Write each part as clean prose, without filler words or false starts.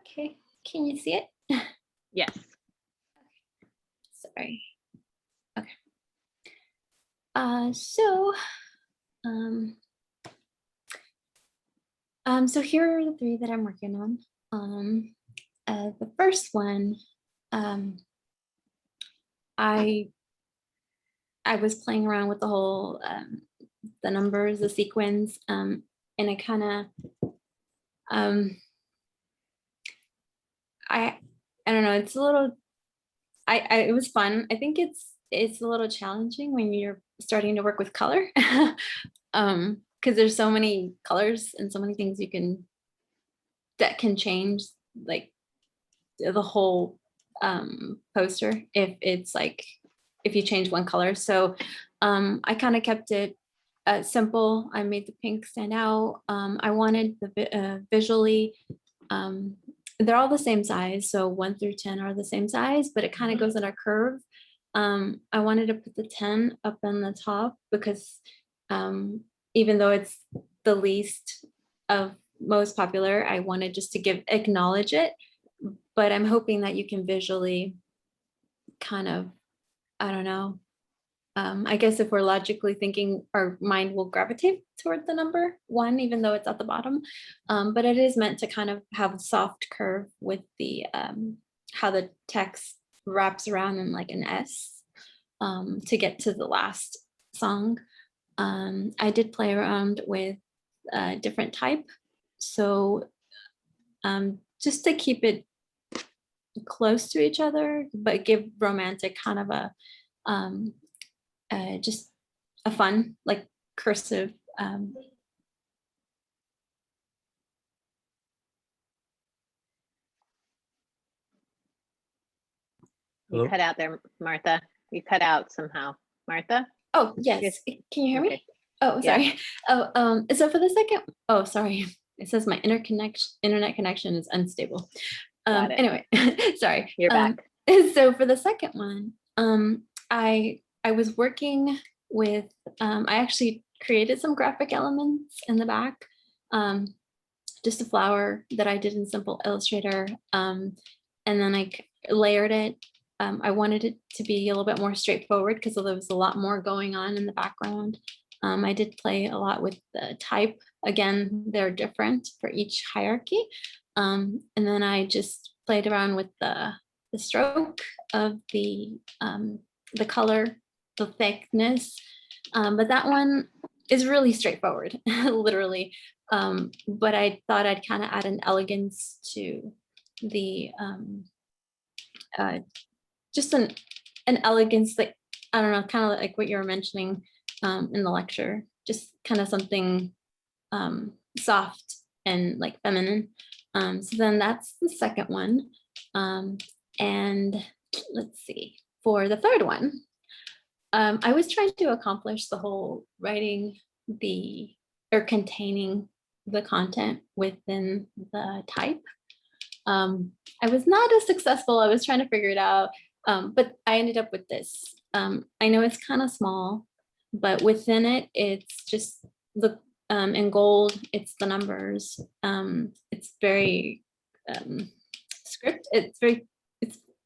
Okay, can you see it? Yes. Sorry. Okay. So here are the three that I'm working on. The first one, I was playing around with the whole the numbers, the sequence, and I kind of I don't know. It's a little. It was fun. I think it's a little challenging when you're starting to work with color, because there's so many colors and so many things that can change like the whole poster if you change one color. So I kind of kept it simple. I made the pink stand out. I wanted the visually. They're all the same size, so 1 through 10 are the same size, but it kind of goes in a curve. I wanted to put the 10 up on the top because even though it's the least of most popular, I wanted just to acknowledge it. But I'm hoping that you can visually kind of, I don't know, I guess if we're logically thinking, our mind will gravitate toward the number 1, even though it's at the bottom. But it is meant to kind of have a soft curve with the how the text wraps around in like an S to get to the last song. I did play around with different type. So just to keep it close to each other, but give romantic kind of a just a fun, like cursive. You cut out there, Martha. You cut out somehow, Martha. Oh yes, can you hear me? Okay. Oh, sorry. Yeah. So for the second, sorry, it says my internet connection is unstable. Anyway, sorry. You're back. So for the second one, I was working with, I actually created some graphic elements in the back, just a flower that I did in Simple Illustrator, and then I layered it. I wanted it to be a little bit more straightforward because there was a lot more going on in the background. I did play a lot with the type. Again, they're different for each hierarchy. And then I just played around with the stroke of the color, the thickness. But that one is really straightforward, literally. But I thought I'd kind of add an elegance to the just an elegance, like, I don't know, kind of like what you were mentioning in the lecture, just kind of something soft and like feminine. So then that's the second one. And let's see, for the third one, I was trying to accomplish the whole writing or containing the content within the type. I was not as successful. I was trying to figure it out, but I ended up with this. I know it's kind of small, but within it, it's just in gold, it's the numbers. It's very script.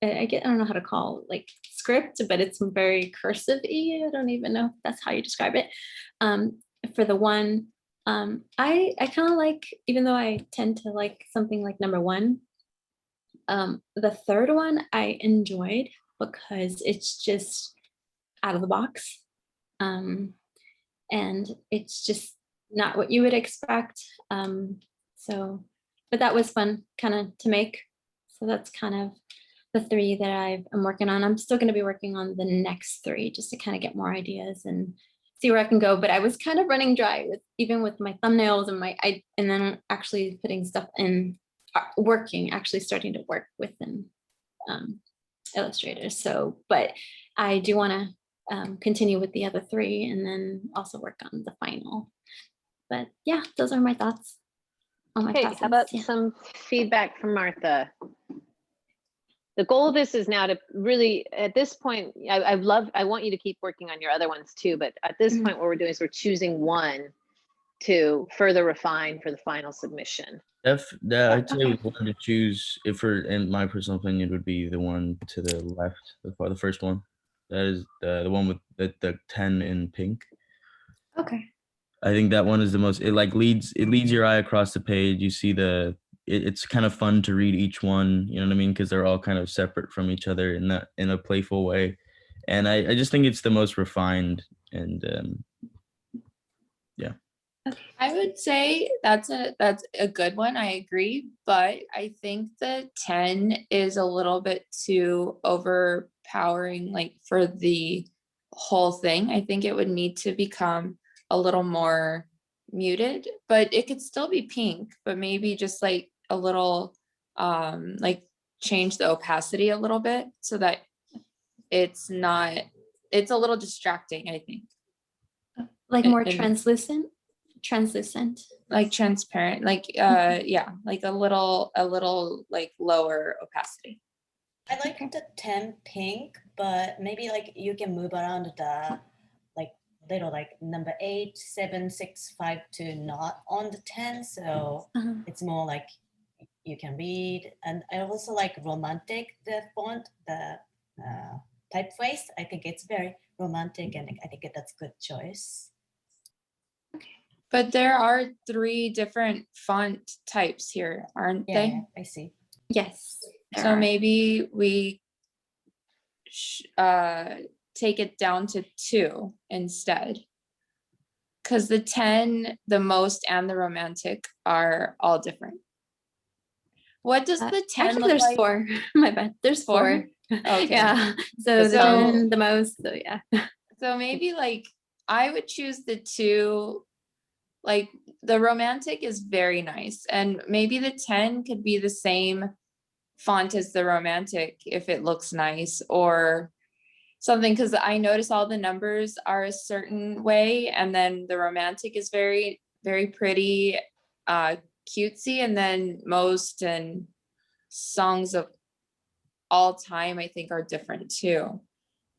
I don't know how to call it, like script, but it's very cursive-y. I don't even know if that's how you describe it. For the one, I kind of like, even though I tend to like something like number 1, the third one I enjoyed because it's just out of the box. And it's just not what you would expect. But that was fun kind of to make. So that's kind of the 3 that I'm working on. I'm still going to be working on the next 3 just to kind of get more ideas and see where I can go. But I was kind of running dry even with my thumbnails and then actually putting stuff in, actually starting to work within Illustrator. So, but I do want to continue with the other 3 and then also work on the final. But yeah, those are my thoughts on my process. How about some feedback from Martha? The goal of this is now to really, at this point, I want you to keep working on your other ones too, but at this point what we're doing is we're choosing one to further refine for the final submission. That I'd say Okay. with one to choose, if for in my personal opinion, would be the one to the left, the first one. That is the one with the 10 in pink. Okay. I think that one is the most. It like leads your eye across the page. You see it's kind of fun to read each one. You know what I mean? Because they're all kind of separate from each other in a playful way, and I just think it's the most refined and yeah. I would say that's a good one. I agree, but I think the 10 is a little bit too overpowering, like for the whole thing. I think it would need to become a little more muted, but it could still be pink, but maybe just like a little like change the opacity a little bit so that it's a little distracting, I think. Like more And- translucent. Like transparent, like yeah, like a little like lower opacity. I like the 10 pink, but maybe like you can move around the like little like number 8, 7, 6, 5 to not on the 10. So it's more like you can read. And I also like romantic, the font, the typeface. I think it's very romantic and I think that's a good choice. But there are 3 different font types here, aren't Yeah, they? yeah, I see. Yes. there So are. maybe we take it down to 2 instead. Because the 10, the most, and the romantic are all different. What does the 10 Actually, look there's like? 4. My bad. There's 4. Okay. Yeah. So the So- 10, the most. So yeah. So maybe like I would choose the 2. Like the romantic is very nice, and maybe the 10 could be the same font as the romantic if it looks nice or something, because I notice all the numbers are a certain way, and then the romantic is very, very pretty, cutesy, and then most and songs of all time I think are different too.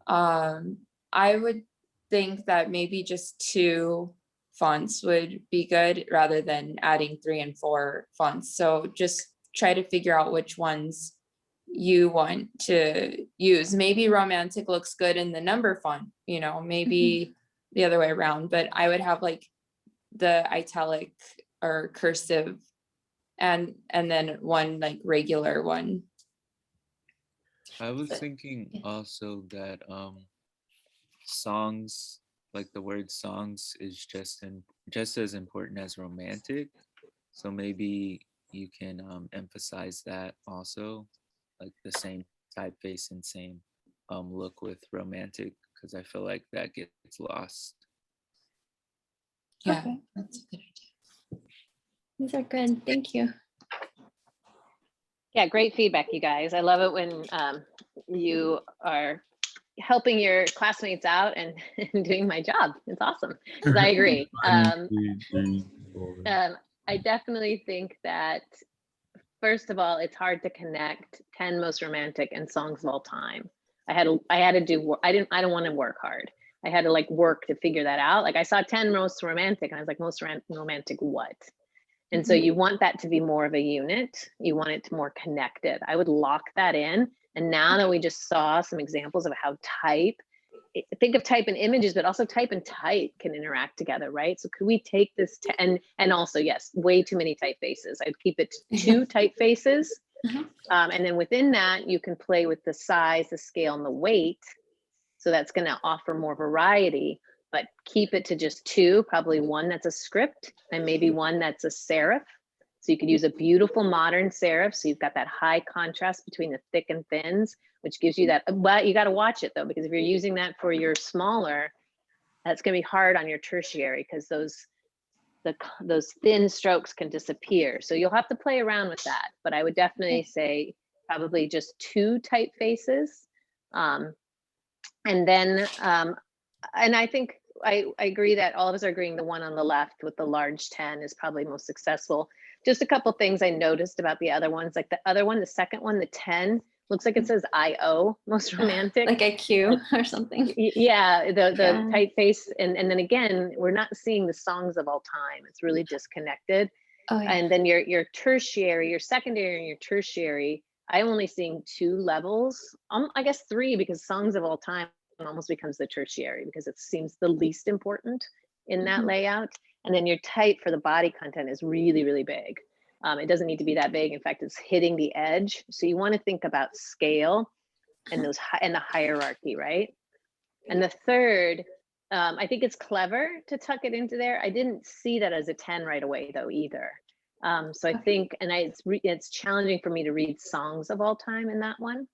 I would think that maybe just 2 fonts would be good rather than adding 3 and 4 fonts. So just try to figure out which ones you want to use. Maybe romantic looks good in the number font, maybe the other way around, but I would have like the italic or cursive and then one like regular one. I was thinking also that songs, like the word songs, is just as important as romantic. So maybe you can emphasize that also, like the same typeface and same look with romantic, because I feel like that gets lost. Yeah, Okay. that's a good idea. These are good. Thank you. Yeah, great feedback, you guys. I love it when you are helping your classmates out and doing my job. It's awesome. 'Cause I agree. 1, 2, 3, 4. I definitely think that, first of all, it's hard to connect 10 most romantic and songs of all time. I had to do, I don't want to work hard. I had to like work to figure that out. Like I saw 10 most romantic and I was like, most romantic what? And so you want that to be more of a unit. You want it to more connected. I would lock that in. And now that we just saw some examples of how think of type and images, but also type and type can interact together, right? So could we take this and also, yes, way too many typefaces. I'd keep it to 2 typefaces. And then within that, you can play with the size, the scale, and the weight. So that's going to offer more variety, but keep it to just 2, probably 1 that's a script and maybe 1 that's a serif. So you could use a beautiful modern serif. So you've got that high contrast between the thick and thins, which gives you that, but you got to watch it though, because if you're using that for your smaller, that's going to be hard on your tertiary because those thin strokes can disappear. So you'll have to play around with that, but I would definitely say probably just 2 typefaces. And then, and I think I agree that all of us are agreeing the one on the left with the large 10 is probably most successful. Just a couple things I noticed about the other ones, like the other one, the second one, the 10, looks like it says IO, most romantic. Like a Q or something. Yeah, the Yeah. typeface, and then again, we're not seeing the songs of all time. It's really disconnected. Oh yeah. And then your tertiary, your secondary, and your tertiary, I'm only seeing 2 levels. I guess 3, because songs of all time almost becomes the tertiary because it seems the least important in that Mhm. layout. And then your type for the body content is really, really big. It doesn't need to be that big. In fact, it's hitting the edge. So you want to think about scale and those and the hierarchy, right? And the third, I think it's clever to tuck it into there. I didn't see that as a 10 right away though either. So I think, and it's challenging for me to read songs of all time in that one.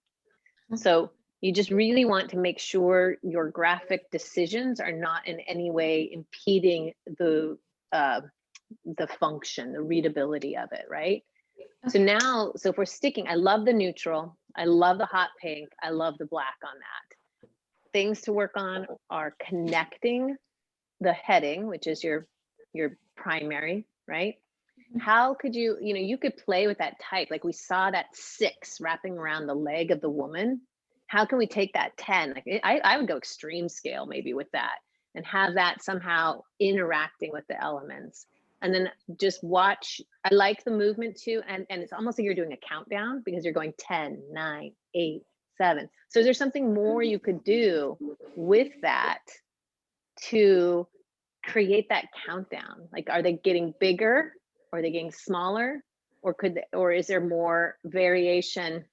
So you just really want to make sure your graphic decisions are not in any way impeding the function, the readability of it, right? So now, so if we're sticking, I love the neutral, I love the hot pink, I love the black on that. Things to work on are connecting the heading, which is your primary, right? How could you, you could play with that type. Like we saw that 6 wrapping around the leg of the woman. How can we take that 10? Like I would go extreme scale maybe with that and have that somehow interacting with the elements. And then just watch. I like the movement too. And it's almost like you're doing a countdown because you're going 10, 9, 8, 7. So there's something more you could do with that to create that countdown. Like, are they getting bigger? Or are they getting smaller? Or is there more variation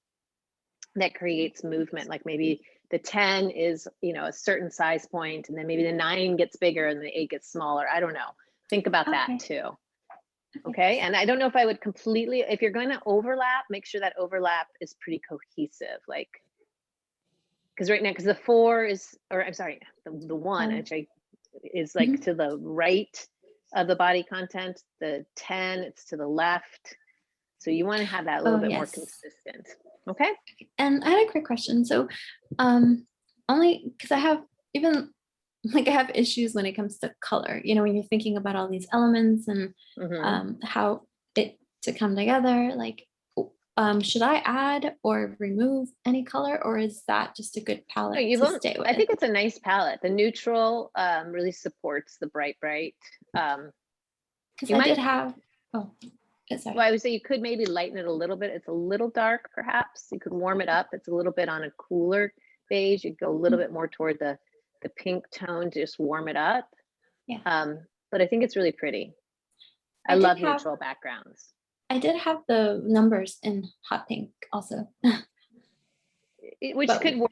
that creates movement? Like maybe the 10 is, a certain size point, and then maybe the 9 gets bigger and the 8 gets smaller. I don't know. Think about that too. Okay. And I don't know if I would completely, if you're going to overlap, make sure that overlap is pretty cohesive. Like, because right now, because the 4 is, or I'm sorry, the 1, which is like to the right of the body content. The 10, it's to the left. So you want to have that a little bit more consistent. Okay. And I had a quick question. So only because I have issues when it comes to color, when you're thinking about all these elements and how it to come together, like should I add or remove any color, or is that just a good palette to stay with? I think it's a nice palette. The neutral really supports the bright. Because I did have, sorry. Well, I would say you could maybe lighten it a little bit. It's a little dark, perhaps. You could warm it up. It's a little bit on a cooler beige. You go a little bit more toward the pink tone to just warm it up. Yeah. But I think it's really pretty. I love neutral backgrounds. I did have the numbers in hot pink also. Which could work.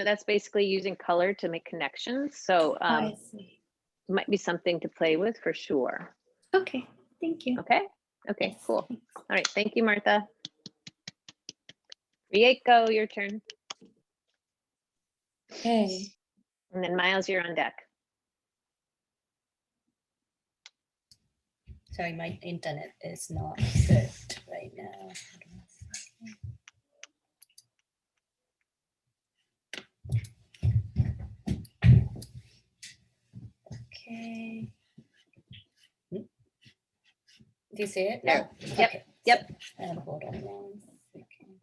That's basically using color to make connections. So I see. Might be something to play with for sure. Okay. Thank you. Okay. Okay, Yes, cool. thanks. All right. Thank you, Martha. Rieko, your turn. Okay. And then Miles, you're on deck. Sorry, my internet is not good right now. Okay. Do you see it? There. No. Yep. Okay. Yep. Hold on 1 second.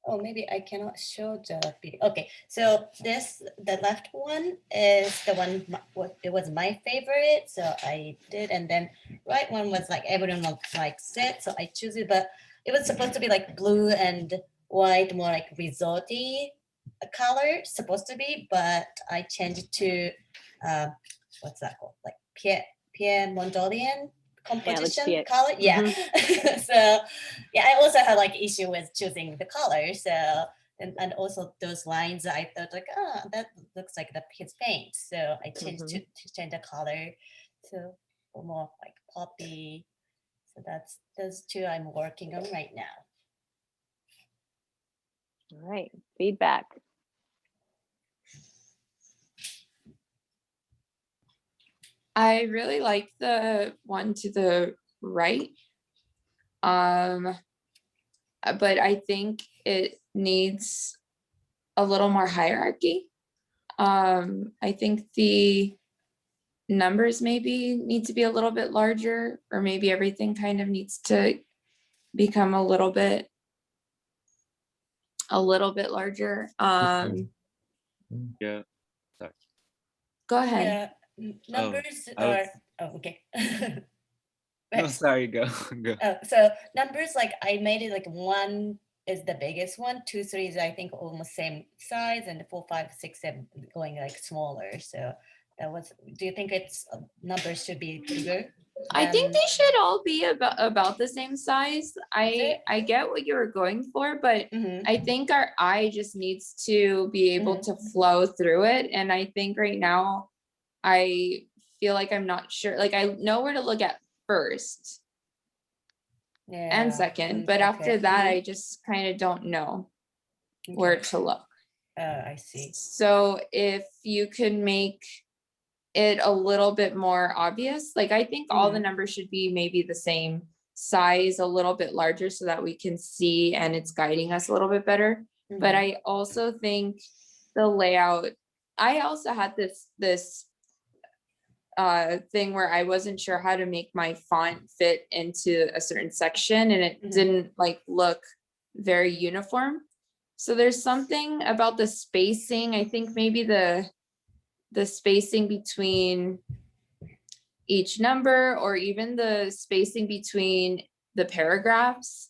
Oh, maybe I cannot show the video. Okay, so the left one is the one, it was my favorite, so I did, and then right one was like everyone was like set, so I choose it, but it was supposed to be like blue and white, more like resorty color, supposed to be, but I changed it to, what's that called? Like Pierre Mondolian composition color. Yeah. So yeah, I also had like issue with choosing the color. So and also those lines, I thought like, oh, that looks like his paint. So I changed to change the color to more like poppy. So that's those 2 I'm working on right now. All right. Feedback. I really like the one to the right. But I think it needs a little more hierarchy. I think the numbers maybe need to be a little bit larger, or maybe everything kind of needs to become a little bit a little bit larger. Yeah. Sorry. Go ahead. Yeah, numbers I was- are, oh, okay. No, Right. sorry. Go. Go. So numbers, like I made it like 1 is the biggest one, 2, 3 is I think almost same size, and 4, 5, 6, 7 going like smaller. So that was. Do you think it's numbers should be bigger? I think than- they should all be about the same size. it? I get what you were going for, but Mhm. I think our eye just needs to be able Mhm. to flow through it. And I think right now, I feel like I'm not sure, like I know where to look at first Yeah. and second, but after okay. that, Mhm. I just kind of don't know where Okay. to look. I see. So if you could make it a little bit more obvious, like I think all the numbers should be maybe the same size, a little bit larger so that we can see and it's guiding us a little bit better. But Mhm. I also think the layout, I also had this thing where I wasn't sure how to make my font fit into a certain section and it Mhm. didn't like look very uniform. So there's something about the spacing. I think maybe the spacing between each number or even the spacing between the paragraphs,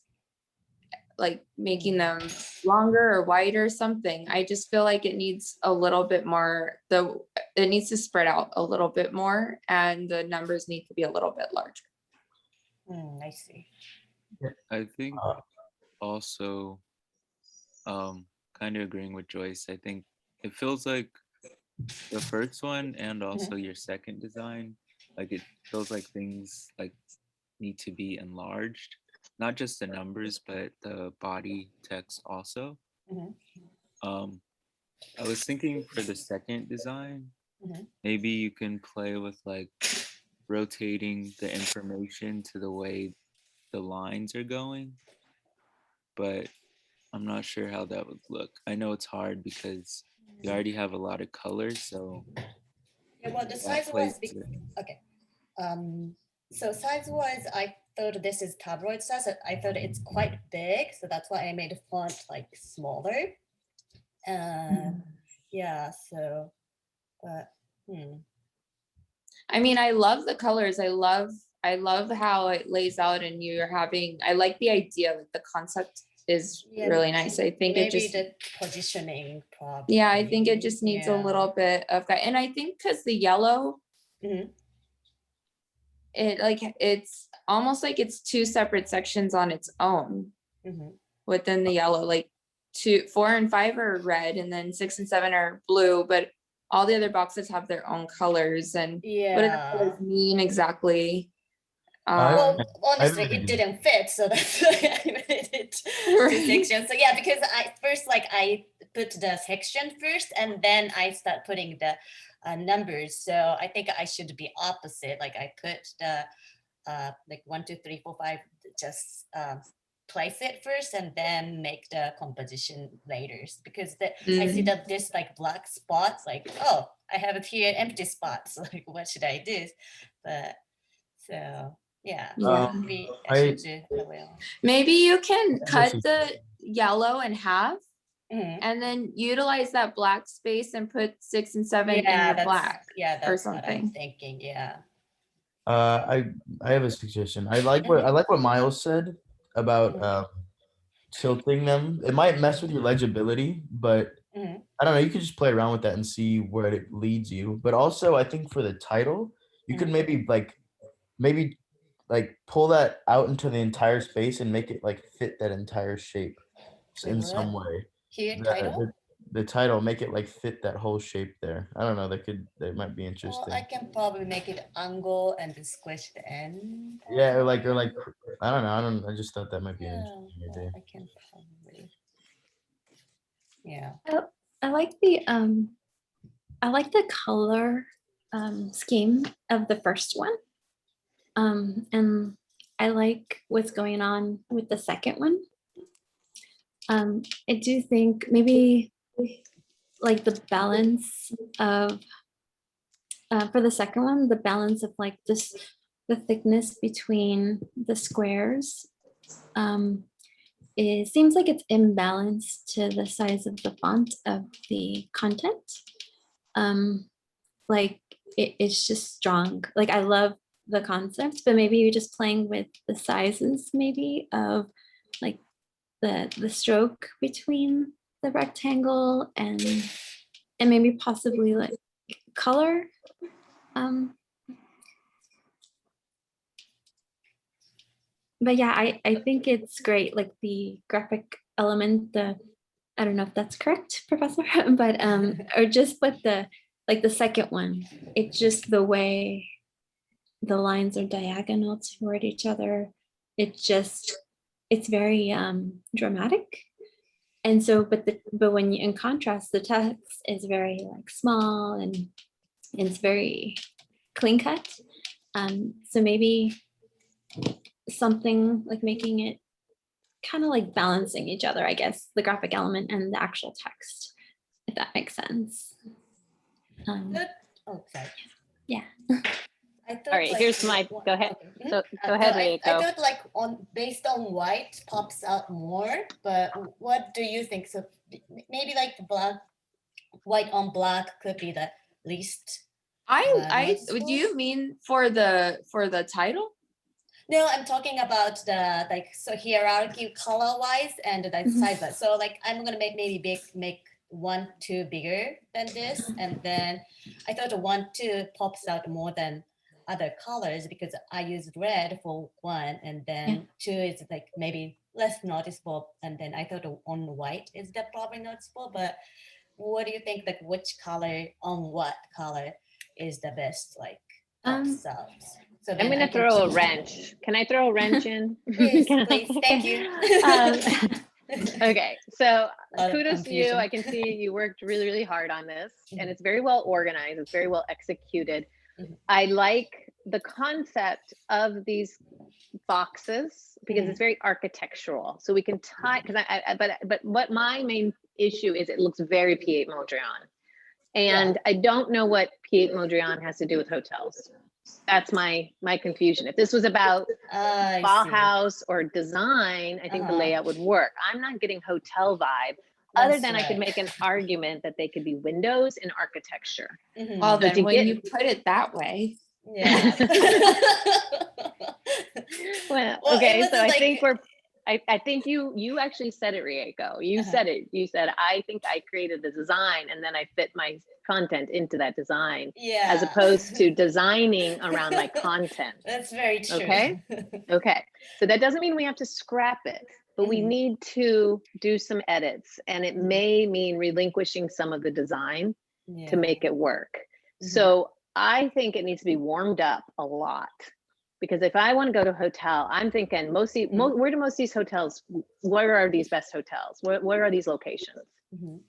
like making them longer or wider, something. I just feel like it needs a little bit more, it needs to spread out a little bit more and the numbers need to be a little bit larger. I see. I think also, kind of agreeing with Joyce. I think it feels like the first one and also your second design, like it feels like things like need to be enlarged, not just the numbers, but the body text also. Mhm. I was thinking for the second design, Mhm. maybe you can play with like rotating the information to the way the lines are going, but I'm not sure how that would look. I know it's hard because you already have a lot of colors, so Yeah, well, the that size plays was it. okay. So size-wise, I thought this is tabloid size. I thought it's quite big, so that's why I made the font like smaller. Yeah. So, but I mean, I love the colors. I love how it lays out and you're having, I like the idea, like the concept is Yeah, really nice. I think it maybe just, the positioning probably. yeah, I think it just needs a Yeah. little bit of that. And I think because the yellow, Mhm. it like, it's almost like it's two separate sections on its own Mhm. within the yellow, like 2, 4 and 5 are red and then 6 and 7 are blue, but all the other boxes have their own colors and what do the Yeah. colors mean exactly? Well, I honestly, really it did. didn't fit, so that's why I made it Right. two sections. So yeah, because I first like I put the section first, and then I start putting the numbers. So I think I should be opposite. Like I put the like 1, 2, 3, 4, 5, just place it first, and then make the composition later. Because I see that this like black spots, like oh, I have it here empty spots. Like what should I do? But so. Yeah, Yeah. maybe I I should do that well. Maybe you can Yeah, cut this is- the yellow in half Mhm. and then utilize that black space and put 6 and 7 in Yeah, the black. that's what I'm something. thinking. Yeah. I have a suggestion. I like what Miles said about Mhm. tilting them. It might mess with your legibility, but Mhm. I don't know. You could just play around with that and see where it leads you. But also, I think for the title, you could maybe pull that out into the entire space and make it like fit that entire shape Wait, in what? some way. Here, The, title? the title, make it like fit that whole shape there. I don't know. That might be Well, interesting. I can probably make it angle and then squish the end. Yeah, or like I don't know. I just thought that might be an Yeah, interesting well, idea. I can probably. Yeah. I like the color scheme of the first one. And I like what's going on with the second one. I do think maybe like the balance of for the second one, the balance of like the thickness between the squares it seems like it's imbalanced to the size of the font of the content. Like it's just strong. Like I love the concept, but maybe you're just playing with the sizes maybe of like the stroke between the rectangle and maybe possibly like color. But yeah, I think it's great, like the graphic element, I don't know if that's correct, Professor, but or just with the like the second one, it's just the way the lines are diagonal toward each other. It's very dramatic. And so, but when you in contrast, the text is very like small and it's very clean cut. So maybe something like making it kind of like balancing each other, I guess, the graphic element and the actual text, if that makes sense. Good. Oh, sorry. Yeah. I thought, All right, here's my, go ahead. Okay. So go ahead, I Rieko. thought like based on white pops out more, but what do you think? So maybe like white on black could be the least. I do noticeable? you mean for the title? No, I'm talking about the like so hierarchy color wise and the Mhm. size wise. So like I'm gonna make 1, 2 bigger than this, and then I thought the 1, 2 pops out more than other colors because I used red for 1, and then 2 is like maybe less noticeable, and then I thought on white is that probably noticeable. But what do you think? Like which color on what color is the best? Like pops out. So I'm then I gonna can throw a choose. wrench. Can I throw a wrench in? Please, Can I? please, thank you. Okay, so Lot of kudos to you. confusion. I can see you worked really, really hard on this, Mhm. and it's very well organized. It's very well executed. Mhm. I like the concept of these boxes because it's very architectural. So we can tie, because but what my main issue is, it looks very P8 Mondrian. And I don't know what P8 Mondrian has to do with hotels. That's my confusion. If this was about I see. Bauhaus or design, I think the layout would work. I'm not getting hotel vibe. Other That's than I could right. make an argument that they could be windows in architecture. Mhm. Well, So then to when get- you put it that way, Yeah. Well, Well, it okay, was so I like- think I think you actually said it, Rieko. You said it. You said, I think I created the design and then I fit my content into that design, Yeah. as opposed to designing around my content. That's very true. Okay. Okay. So that doesn't mean we have to scrap it, but we Mhm. need to do some edits, and it may mean relinquishing some of the design to make it work. Mhm. So I think it needs to be warmed up a lot, because if I want to go to a hotel, I'm thinking where do most of these hotels, where are these best hotels? Where are these locations? Mhm.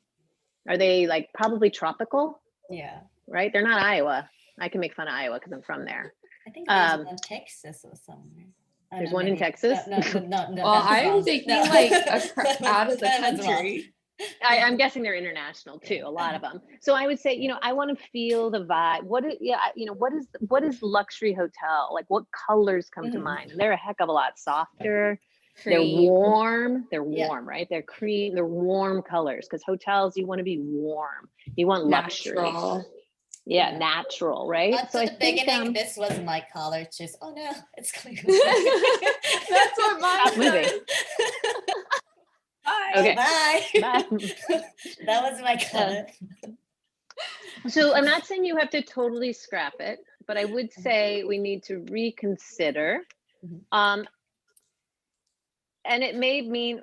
Are they like probably tropical, Yeah. right? They're not Iowa. I can make fun of Iowa because I'm from there. I think there's one in Texas or somewhere. Oh, There's no, one in maybe- Texas? No, well, that's I'm wrong. thinking No. like out of the That was wrong. country. I'm guessing they're international too, a lot of them. So I would say, I want to feel the vibe. What is luxury hotel? Like what colors come to Mhm. mind? And they're a heck of a lot softer. They're Cream. warm. They're Yeah. warm, right? They're cream. They're warm colors, because hotels, you want to be warm. You want luxury. Natural. Yeah, Yeah. natural, right? At So I the think beginning, this was my color choice. Oh no, it's clear. That's what mine Stop moving. says. Bye. Okay. Bye. Bye. That was my color. So I'm not saying you have to totally scrap it, but I would say we need to reconsider. Mhm. And it may mean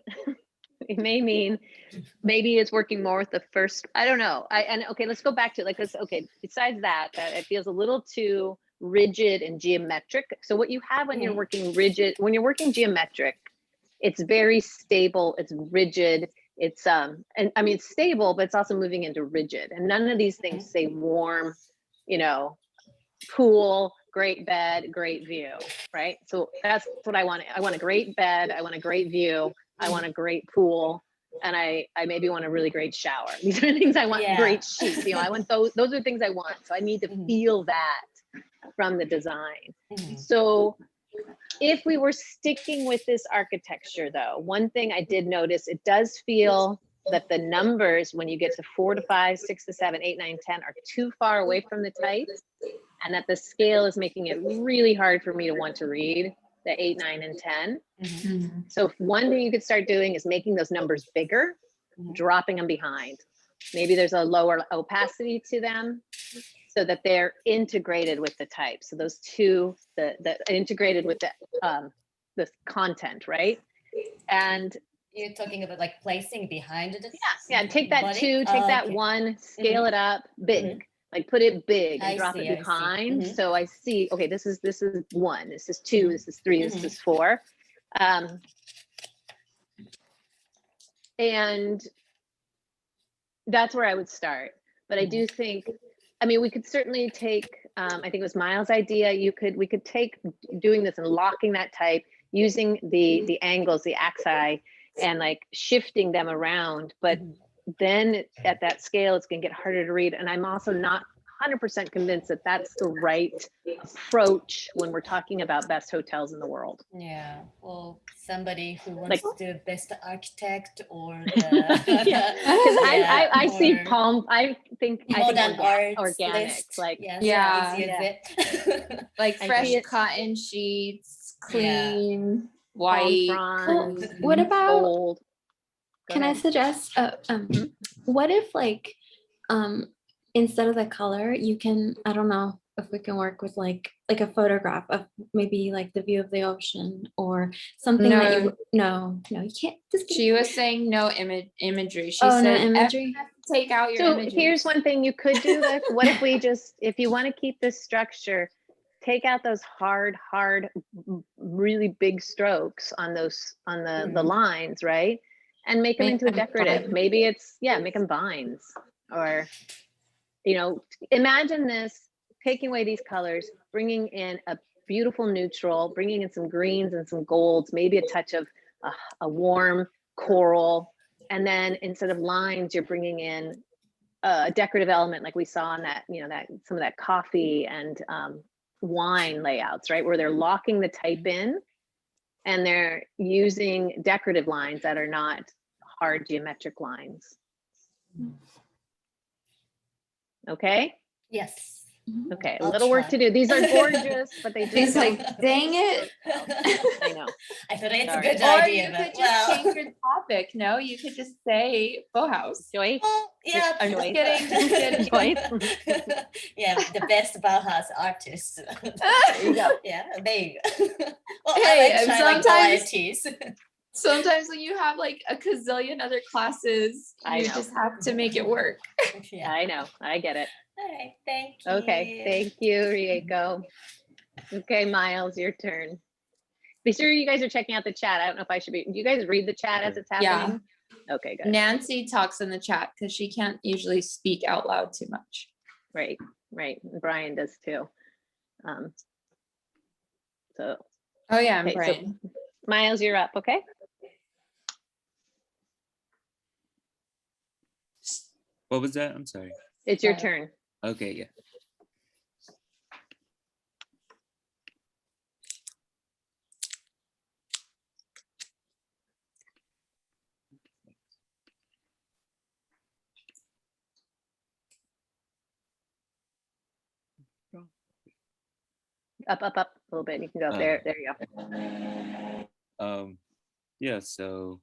maybe it's working more with the first. I don't know. Okay, let's go back to like this. Okay, besides that it feels a little too rigid and geometric. So what you have when you're working rigid, when you're working geometric, it's very stable, it's rigid, it's and I mean it's stable, but it's also moving into rigid. And none of these things say warm, pool, great bed, great view, right? So that's what I want. I want a great bed, I want a great view, I want a great pool, and I maybe want a really great shower. These are the things I want. Yeah. Great sheets, I want those are the things I want. So I need to feel that from the design. Mhm. So if we were sticking with this architecture though, one thing I did notice, it does feel that the numbers, when you get to 4 to 5, 6 to 7, 8, 9, 10 are too far away from the types, and that the scale is making it really hard for me to want to read the 8, 9, and 10. Mhm. So one thing you could start doing is making those numbers bigger, Mhm. dropping them behind. Maybe there's a lower opacity to them so that they're integrated with the type. So those two, the integrated with the content, right? And You're talking about like placing behind the yeah, take that body? 2, Oh, take that okay. 1, scale it up big. Like put it big and I drop see, it I see. behind. Mhm. So I see, okay, this is 1, this is 2, this is 3, this is 4. And that's where I would start. But I do think, I mean, we could certainly take, I think it was Miles' idea. We could take doing this and locking that type, using the angles, the axi, and like shifting them around. But then at that scale, it's going to get harder to read. And I'm also not 100% convinced that that's the right approach when we're talking about best hotels in the world. Yeah, well, somebody who wants Like- to best architect or the Yeah, because yeah, I see or palm. I think modern arts organic, list. like yes, Yeah. easy as it. Like I fresh see it- cotton sheets, Yeah. clean, palm white. fronds, Well, what about, gold. Go can I ahead. suggest, Mhm. what if like, instead of the color, you can, I don't know if we can work with like a photograph of maybe like the view of the ocean or something that you, no, you can't, just She was saying no imagery. She Oh, no said, imagery? take out your So images. here's one thing you could do. Like, what if we just, if you want to keep this structure, take out those hard, really big strokes on those, on the lines, right? And make them Make into a them decorative. vines. Maybe it's, yeah, make them vines. Or, you know, imagine this, taking away these colors, bringing in a beautiful neutral, bringing in some greens and some golds, maybe a touch of a warm coral. And then instead of lines, you're bringing in a decorative element like we saw in that, you know, that some of that coffee and wine layouts, right? Where they're locking the type in and they're using decorative lines that are not hard geometric lines. Okay? Yes. Okay, a I'll little work try. to do. These are gorgeous, but they She's just like, don't. dang it. I know. I thought it's Sorry. a good Or idea, you but could just well. change your topic. No, you could just say Full House. Joyce? Well, yeah, I'm just Joyce. kidding, just kidding. Joyce? yeah, the best Bauhaus artist. There you go. Yeah, there you go. Well, Hey, I and like try like sometimes- varieties. Sometimes when you have like a gazillion other classes, I you know. just have to make it work. Yeah. I know. I get it. All right, thank you. Okay, thank you, Rieko. Okay, Miles, your turn. Be sure you guys are checking out the chat. I don't know if I should be. Do you guys read the chat as it's Yeah. happening? Okay, good. Nancy talks in the chat because she can't usually speak out loud too much. Right, right. And Brian does too. So, Oh yeah, and okay, so Brian. Miles, you're up. Okay. What was that? I'm sorry. It's your Right. turn. Okay, yeah. Up, a little bit. You can go up there. There you go. Yeah, so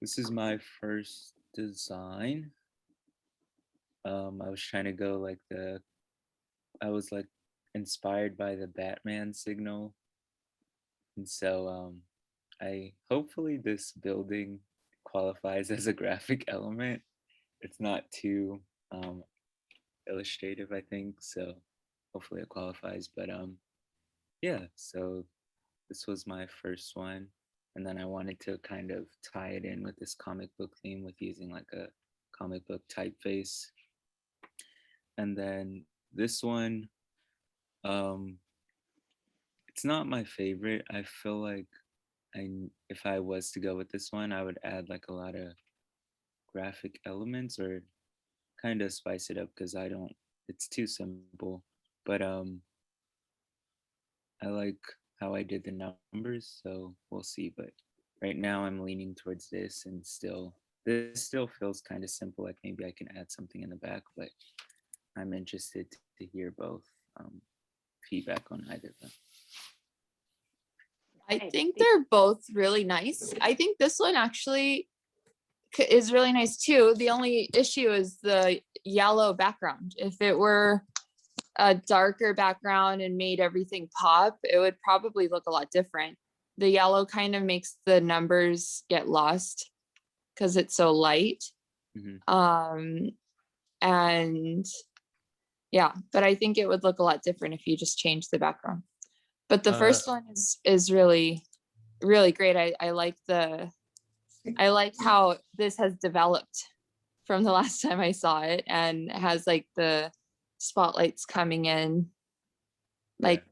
this is my first design. I was trying to go like I was like inspired by the Batman signal. And so hopefully this building qualifies as a graphic element. It's not too illustrative, I think, so hopefully it qualifies. But yeah, so this was my first one, and then I wanted to kind of tie it in with this comic book theme with using like a comic book typeface. And then this one, it's not my favorite. I feel like if I was to go with this one, I would add like a lot of graphic elements or kind of spice it up because it's too simple. But I like how I did the numbers, so we'll see. But right now I'm leaning towards this, and this still feels kind of simple. Like maybe I can add something in the back, but I'm interested to hear both feedback on either of them. I think they're both really nice. I think this one actually is really nice too. The only issue is the yellow background. If it were a darker background and made everything pop, it would probably look a lot different. The yellow kind of makes the numbers get lost because it's so light. And yeah, but I think it would look a lot different if you just change the background. But the first one is really, really great. I like how this has developed from the last time I saw it, and it has like the spotlights coming in. Like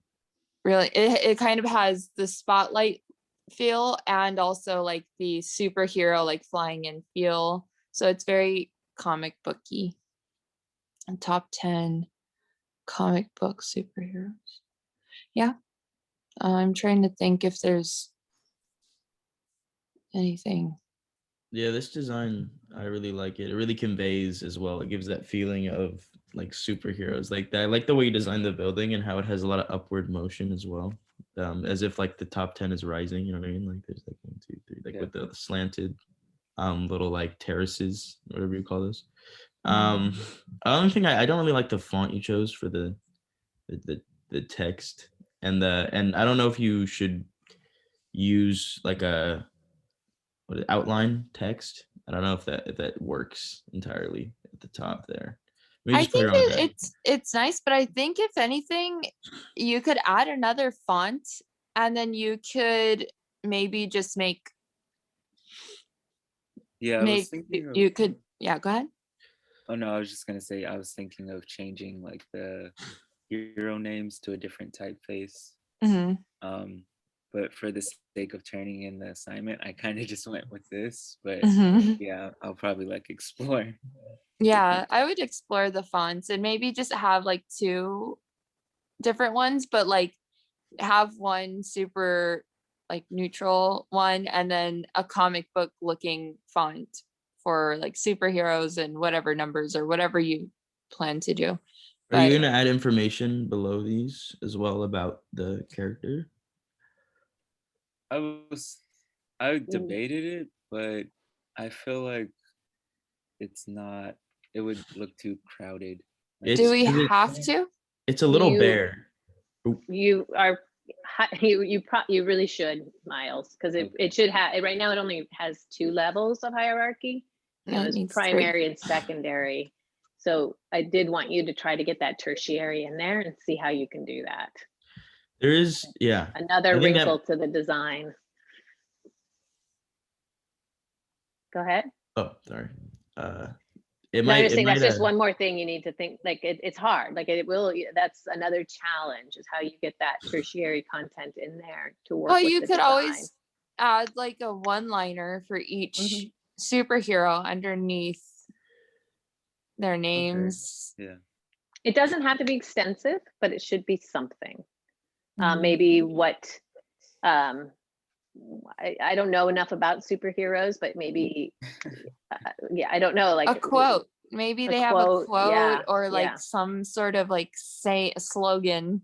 really, it kind of has the spotlight feel and also like the superhero like flying in feel. So it's very comic booky. And top 10 comic book superheroes. Yeah. I'm trying to think if there's anything. Yeah, this design, I really like it. It really conveys as well. It gives that feeling of like superheroes. Like that. I like the way you designed the building and how it has a lot of upward motion as well. As if like the top 10 is rising, you know what I mean? Like there's like 1, 2, 3, like with the slanted little like terraces, whatever you call those. The only thing I don't really like the font you chose for the text and I don't know if you should use like a outline text. I don't know if that works entirely at the top there. I think it's nice, but I think if anything, you could add another font and then you could maybe just make. Yeah, I was thinking you could, yeah, go ahead. Oh no, I was just gonna say I was thinking of changing like the hero names to a different typeface. But for the sake of turning in the assignment, I kind of just went with this. But yeah, I'll probably like explore. Yeah, I would explore the fonts and maybe just have like 2 different ones, but like have one super like neutral one and then a comic book looking font for like superheroes and whatever numbers or whatever you plan to do. Are you gonna add information below these as well about the character? I debated it, but I feel like it would look too crowded. Do we have to? It's a little bare. You really should, Miles, because it should have, right now it only has 2 levels of hierarchy. There's primary and secondary. So I did want you to try to get that tertiary in there and see how you can do that. There is, yeah. Another wrinkle to the design. Go ahead. Oh, sorry. That's just one more thing you need to think. Like it's hard. Like that's another challenge is how you get that tertiary content in there to work. Well, you could always add like a one-liner for each superhero underneath their names. Okay. Yeah. It doesn't have to be extensive, but it should be something. Maybe what I don't know enough about superheroes, but maybe yeah, I don't know, like a quote. Maybe they have a quote or like some sort of like say a slogan.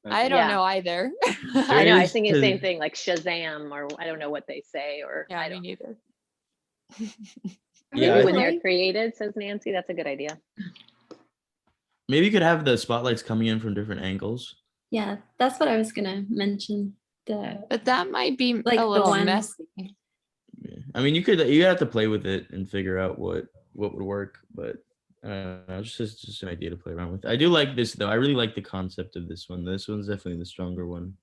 Okay. I don't know either. I know, I was thinking the same thing, like Shazam, or I don't know what they say, or yeah, I don't either. Maybe when they're created, says Nancy, that's a good idea. Maybe you could have the spotlights coming in from different angles. Yeah, that's what I was gonna mention. But that might be like a little messy. Yeah. I mean, you have to play with it and figure out what would work, but it's just an idea to play around with. I do like this though. I really like the concept of this one. This one's definitely the stronger one.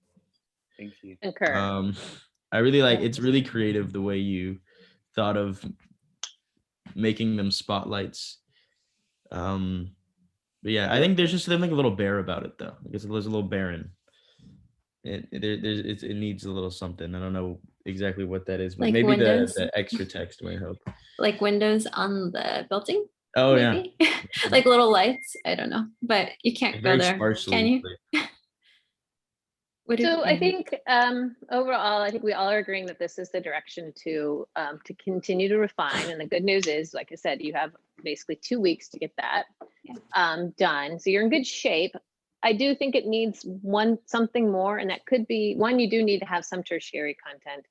Thank you. Concur. I really like it's really creative the way you thought of making them spotlights. But yeah, I think there's just something a little bare about it though. I guess it was a little barren. It needs a little something. I don't know exactly what that is, but like maybe the extra text might help. Like windows on the building. Oh maybe? Yeah. Like little lights. I don't know, but you can't go there, can you? What have So I you- think overall, I think we all are agreeing that this is the direction to continue to refine. And the good news is, like I said, you have basically 2 weeks to get that done. So you're in good shape. I do think it needs something more, and that could be one, you do need to have some tertiary content.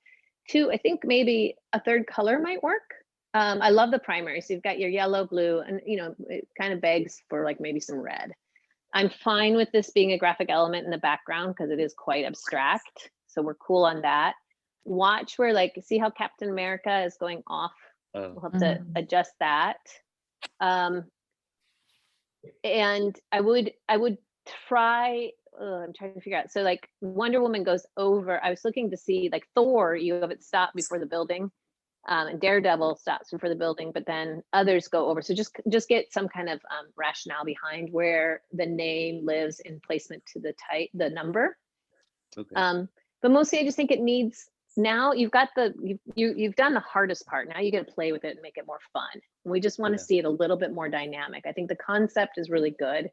Two, I think maybe a third color might work. I love the primary. So you've got your yellow, blue, and it kind of begs for like maybe some red. I'm fine with this being a graphic element in the background because it is quite abstract. So we're cool on that. Watch where see how Captain America is going off. Oh, We'll have to adjust that. And I would try, I'm trying to figure out. So like Wonder Woman goes over, I was looking to see like Thor, you have it stop before the building. And Daredevil stops before the building, but then others go over. So just get some kind of rationale behind where the name lives in placement to the number. okay. But mostly I just think it needs, now you've got you've done the hardest part. Now you got to play with it and make it more fun. And we just want to see it a little bit more dynamic. I think the concept is really good.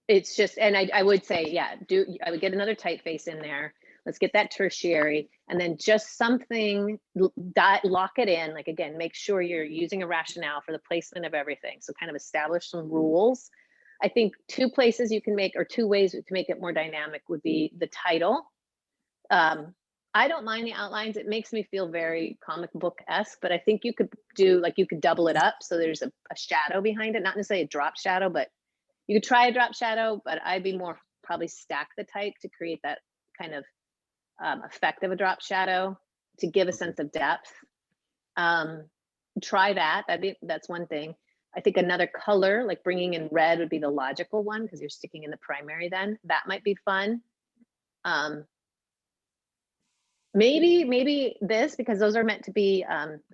It's just, and I would say, yeah, I would get another typeface in there. Let's get that tertiary, and then just something, lock it in. Like, again, make sure you're using a rationale for the placement of everything. So kind of establish some rules. I think 2 places you can make, or 2 ways to make it more dynamic would be the title. I don't mind the outlines. It makes me feel very comic book-esque, but I think you could do, you could double it up. So there's a shadow behind it, not necessarily a drop shadow, but you could try a drop shadow, but I'd be more probably stack the type to create that kind of effect of a drop shadow to give a sense of depth. Try that. That's one thing. I think another color, like bringing in red, would be the logical one because you're sticking in the primary. Then that might be fun. Maybe this, because those are meant to be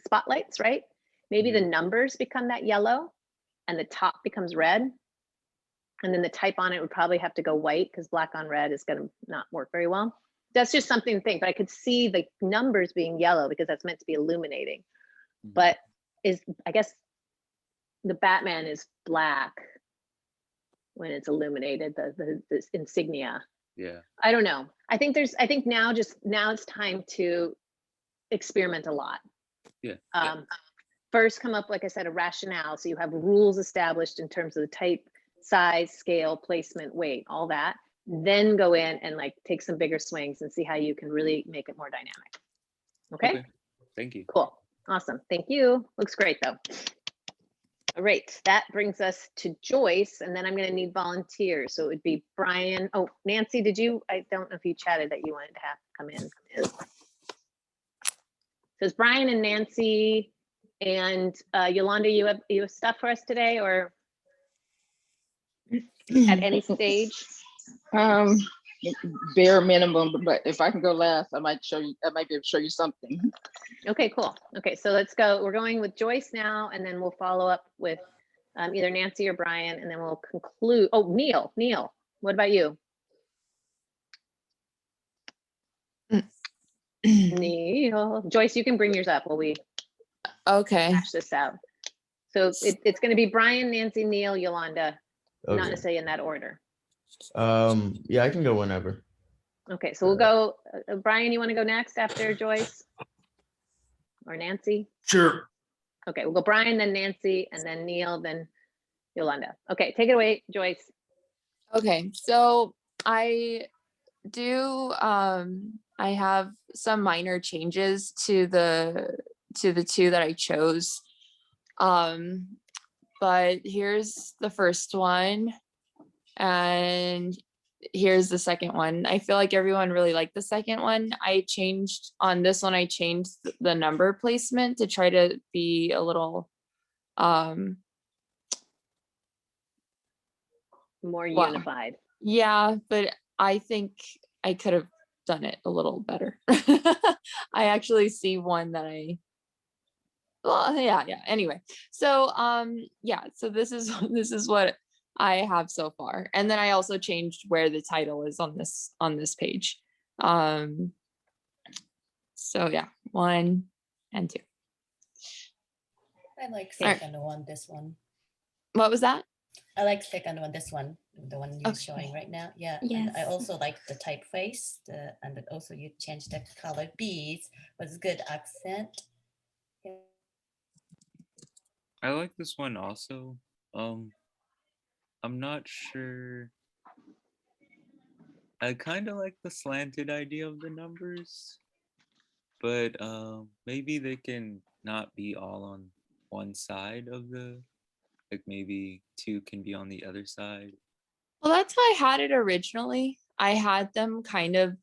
spotlights, right? Maybe the numbers become that yellow, and the top becomes red. And then the type on it would probably have to go white because black on red is going to not work very well. That's just something to think, but I could see the numbers being yellow because that's meant to be illuminating. But I guess the Batman is black when it's illuminated, the insignia. Yeah. I don't know. I think now it's time to experiment a lot. Yeah. First come up, like I said, a rationale. So you have rules established in terms of the type, size, scale, placement, weight, all that. Then go in and take some bigger swings and see how you can really make it more dynamic. Okay. Thank you. Cool. Awesome. Thank you. Looks great though. All right. That brings us to Joyce, and then I'm going to need volunteers. So it would be Brian. Oh, Nancy, I don't know if you chatted that you wanted to come in. So it's Brian and Nancy and Yolanda, you have stuff for us today, or at any stage? Bare minimum, but if I can go last, I might be able to show you something. Okay, cool. Okay, so let's go. We're going with Joyce now, and then we'll follow up with either Nancy or Brian, and then we'll conclude. Oh, Neil, what about you? Neil. Joyce, you can bring yours up while we hash this out. So it's going to be Brian, Nancy, Neil, Yolanda, not necessarily in that order. Yeah, I can go whenever. Okay, so we'll go. Brian, you want to go next after Joyce or Nancy? Sure. Okay, we'll go Brian, then Nancy, and then Neil, then Yolanda. Okay, take it away, Joyce. Okay, so I have some minor changes to the 2 that I chose. But here's the first one, and here's the second one. I feel like everyone really liked the second one. I changed the number placement to try to be a little more unified. Yeah, but I think I could have done it a little better. I actually see one that yeah. Anyway, so so this is what I have so far, and then I also changed where the title is on this page. So yeah, 1 and 2. I like second one, this one. What was that? I like second one, this one. the one you're Okay. showing right now. Yeah, and I Yes. also like the typeface, and also you changed the color beads, was good accent. Yeah. I like this one also. I'm not sure. I kind of like the slanted idea of the numbers, but maybe they can not be all on one side of the, like maybe two can be on the other side. Well, that's how I had it originally. I had them kind of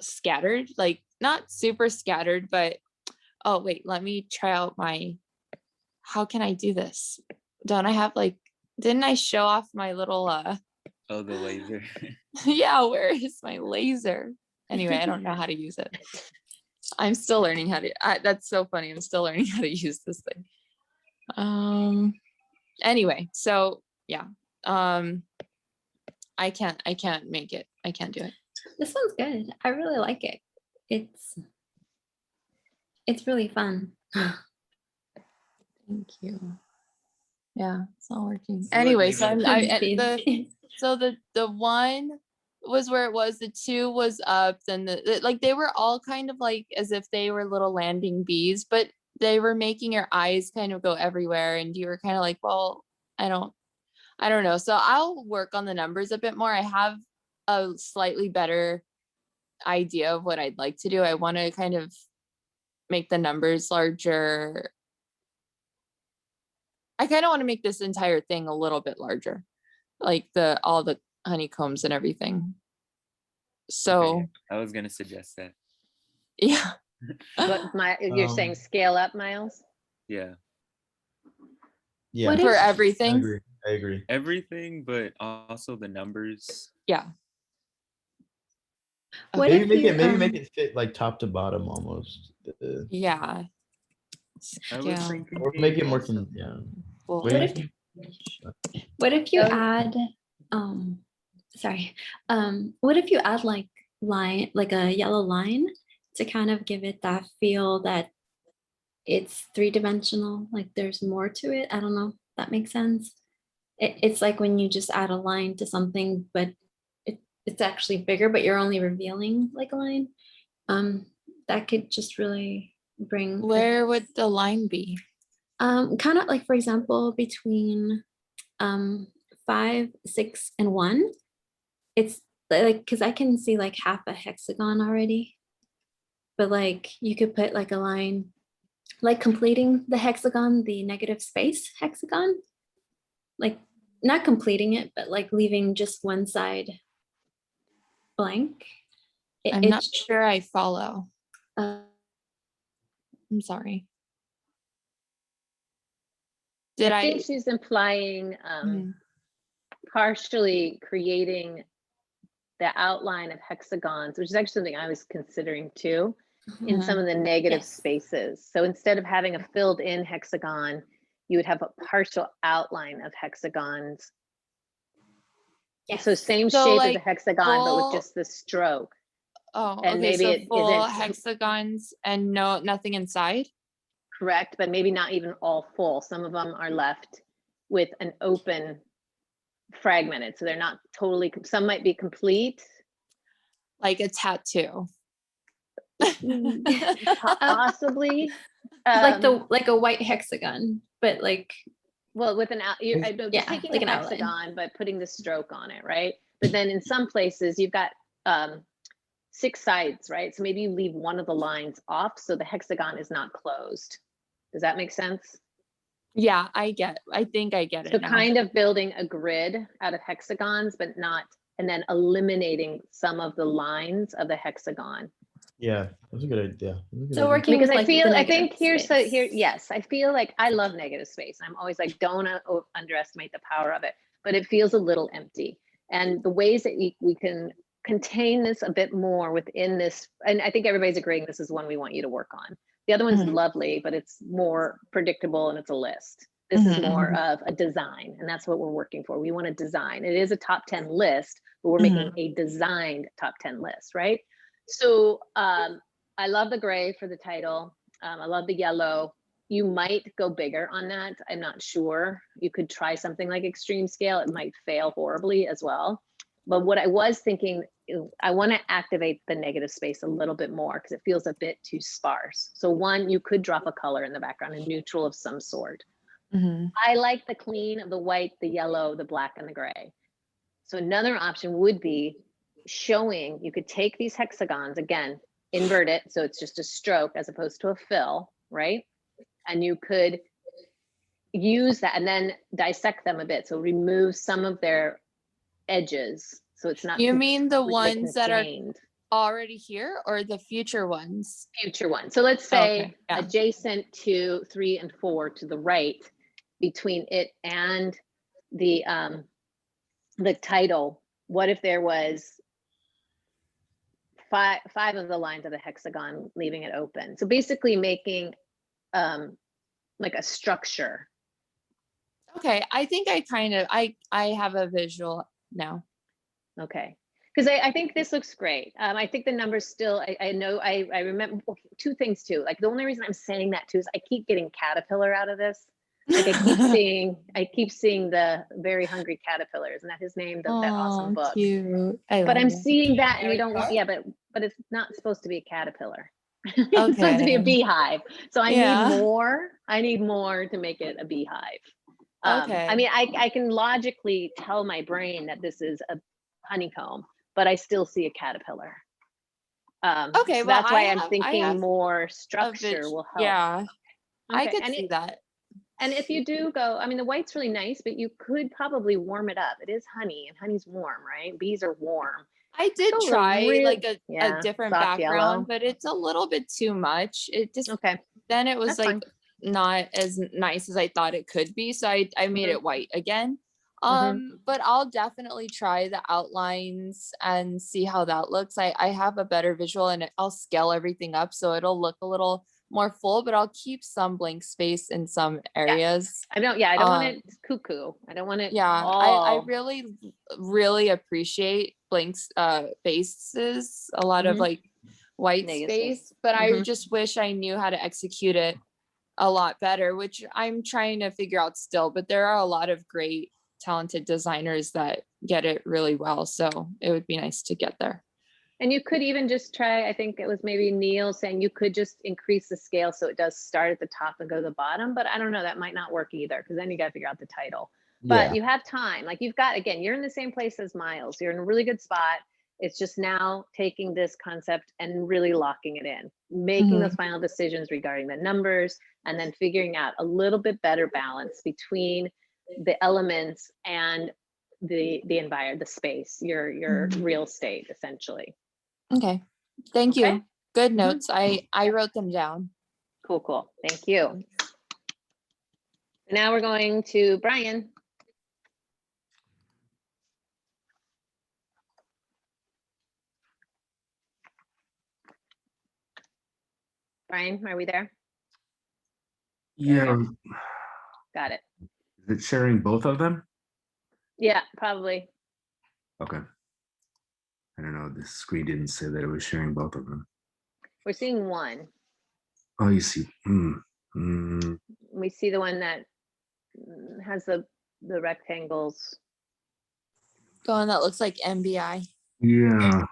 scattered, like not super scattered, but oh wait, let me try out my, how can I do this? Don't I have like, didn't I show off my little Oh, the laser. yeah, where is my laser? Anyway, I don't know how to use it. I'm still learning how to, that's so funny. I'm still learning how to use this thing. Anyway, so yeah. I can't make it. I can't do it. This one's good. I really like it. It's really fun. Thank you. Yeah, it's not working. So what Anyway, made so it- the one was where it was, the two was up, then like they were all kind of like as if they were little landing bees, but they were making your eyes kind of go everywhere, and you were kind of like, well, I don't know. So I'll work on the numbers a bit more. I have a slightly better idea of what I'd like to do. I want to kind of make the numbers larger. I kind of want to make this entire thing a little bit larger, like all the honeycombs and everything. So Okay, I was gonna suggest that. yeah. But you're saying scale up, Miles? Yeah, Yeah, What For if- I everything. agree. I agree. everything, but also the numbers. Yeah. What Maybe if make you, it make it fit like top to bottom almost. Yeah. I was Yeah. thinking Or make it more also- yeah. Well, Wait, What if- what if you Oh. add sorry, what if you add like a yellow line to kind of give it that feel that it's three-dimensional, like there's more to it? I don't know if that makes sense. It's like when you just add a line to something, but it's actually bigger, but you're only revealing like a line. That could just really bring where would the line be? kind of like, for example, between 5, 6, and 1. It's like, because I can see like half a hexagon already, but like you could put like a line, like completing the hexagon, the negative space hexagon, like not completing it, but like leaving just one side blank. I'm not sure I follow. Uh, I'm sorry. I think she's implying Mhm. partially creating the outline of hexagons, which is actually something I was considering too, in some of the negative Yes. spaces. So instead of having a filled in hexagon, you would have a partial outline of hexagons. yes. So same So, shape like, as a hexagon, but with full- just the stroke. Oh, And okay. maybe So it full isn't- hexagons and nothing inside. Correct, but maybe not even all full. Some of them are left with an open fragmented. So they're not totally, some might be complete. Like a tattoo. Possibly. Like a white hexagon, but like Well, with an out, you're, I know, Yeah, just taking like a an outline. hexagon, but putting the stroke on it, right? But then in some places you've got 6 sides, right? So maybe you leave one of the lines off so the hexagon is not closed. Does that make sense? Yeah, I think I get So it now. kind of building a grid out of hexagons, but not, and then eliminating some of the lines of the hexagon. Yeah, that's a good idea. That's a good So idea. working Because with, I like, the feel, I negative think here's space. yes, I feel like I love negative space. I'm always like, don't underestimate the power of it, but it feels a little empty. And the ways that we can contain this a bit more within this, and I think everybody's agreeing this is one we want you to work on. The other one's Mhm. lovely, but it's more predictable and it's a list. This is Mhm, more of a design, and that's what we're working for. We want to design. It is a top 10 list, but we're making a designed top 10 list, right? So I love the gray for the title. I love the yellow. you might go bigger on that. I'm not sure. You could try something like extreme scale. It might fail horribly as well. But what I was thinking, I want to activate the negative space a little bit more because it feels a bit too sparse. So one, you could drop a color in the background, a neutral of some sort. Mhm. I like the clean of the white, the yellow, the black, and the gray. So another option would be showing, you could take these hexagons, again, invert it, so it's just a stroke as opposed to a fill, right? And you could use that and then dissect them a bit. So remove some of their edges. So it's not You mean the completely ones that are contained. already here or the future ones? Future one. So let's Oh, say okay, yeah. adjacent to 3 and 4 to the right, between it and the title. What if there was five of the lines of the hexagon, leaving it open? So basically making like a structure. Okay, I think I have a visual now. Okay. Because I think this looks great. I think the numbers still, I know, I remember two things too. Like the only reason I'm saying that too is I keep getting caterpillar out of this. Like I keep seeing the Very Hungry Caterpillar. Isn't that his name? That awesome Oh, book. cute. But I'm love it. seeing that and you Very don't want, good. yeah, but it's not supposed to be a caterpillar. It's supposed to be a Okay. beehive. So I Yeah. need more. I need more to make it a beehive. Okay. I mean, I can logically tell my brain that this is a honeycomb, but I still see a caterpillar. Okay, So well, that's why I I'm have thinking more a structure will help. yeah, I Okay, could see that. and if you do go, I mean, the white's really nice, but you could probably warm it up. It is honey, and honey's warm, right? Bees are warm. I did Go with a try like a yeah, different soft background, yellow. but it's a little bit too much. It just Okay, then it was that's like fine. not as nice as I thought it could be. So I made Mhm. it white again. Mhm. But I'll definitely try the outlines and see how that looks. I have a better visual and I'll scale everything up so it'll look a little more full, but I'll keep some blank space in some areas. I don't want Um, it cuckoo. I don't want it yeah, I all. really appreciate blanks faces, a lot of Mhm. like white Negative space, but I Mhm. just wish I knew how to execute it a lot better, which I'm trying to figure out still, but there are a lot of great talented designers that get it really well, so it would be nice to get there. And you could even just try, I think it was maybe Neil saying you could just increase the scale so it does start at the top and go to the bottom, but I don't know, that might not work either because then you got to figure out the title. But you have time, like you've got, again, you're in the same place as Miles. You're in a really good spot. It's just now taking this concept and really locking it in, making those final decisions regarding the numbers, and then figuring out a little bit better balance between the elements and the environment, the space, your real estate, essentially. Okay, thank Okay. you. Good Mhm. notes. I wrote them down. Cool. Thank you. Now we're going to Brian. Brian, are we there? Yeah, Got it. is it sharing both of them? Yeah, probably. Okay. I don't know. The screen didn't say that it was sharing both of them. We're seeing one. Oh, you see. We see the one that has the rectangles. The one that looks like MBI. Yeah.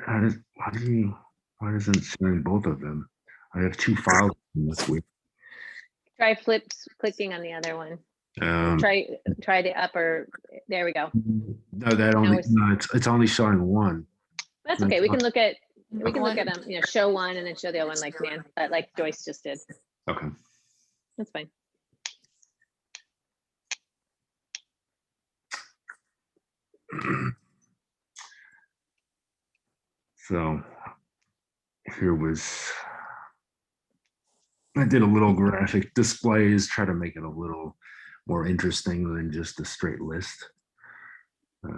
Why isn't it sharing both of them? I have two files in this week. Try clicking on the other one. Try the upper. There we go. No, that only it's only showing one. That's okay. We can look at One. them. You know, show one and then show the other one, like Joyce just did. Okay. That's fine. So here was, I did a little graphic displays, try to make it a little more interesting than just a straight list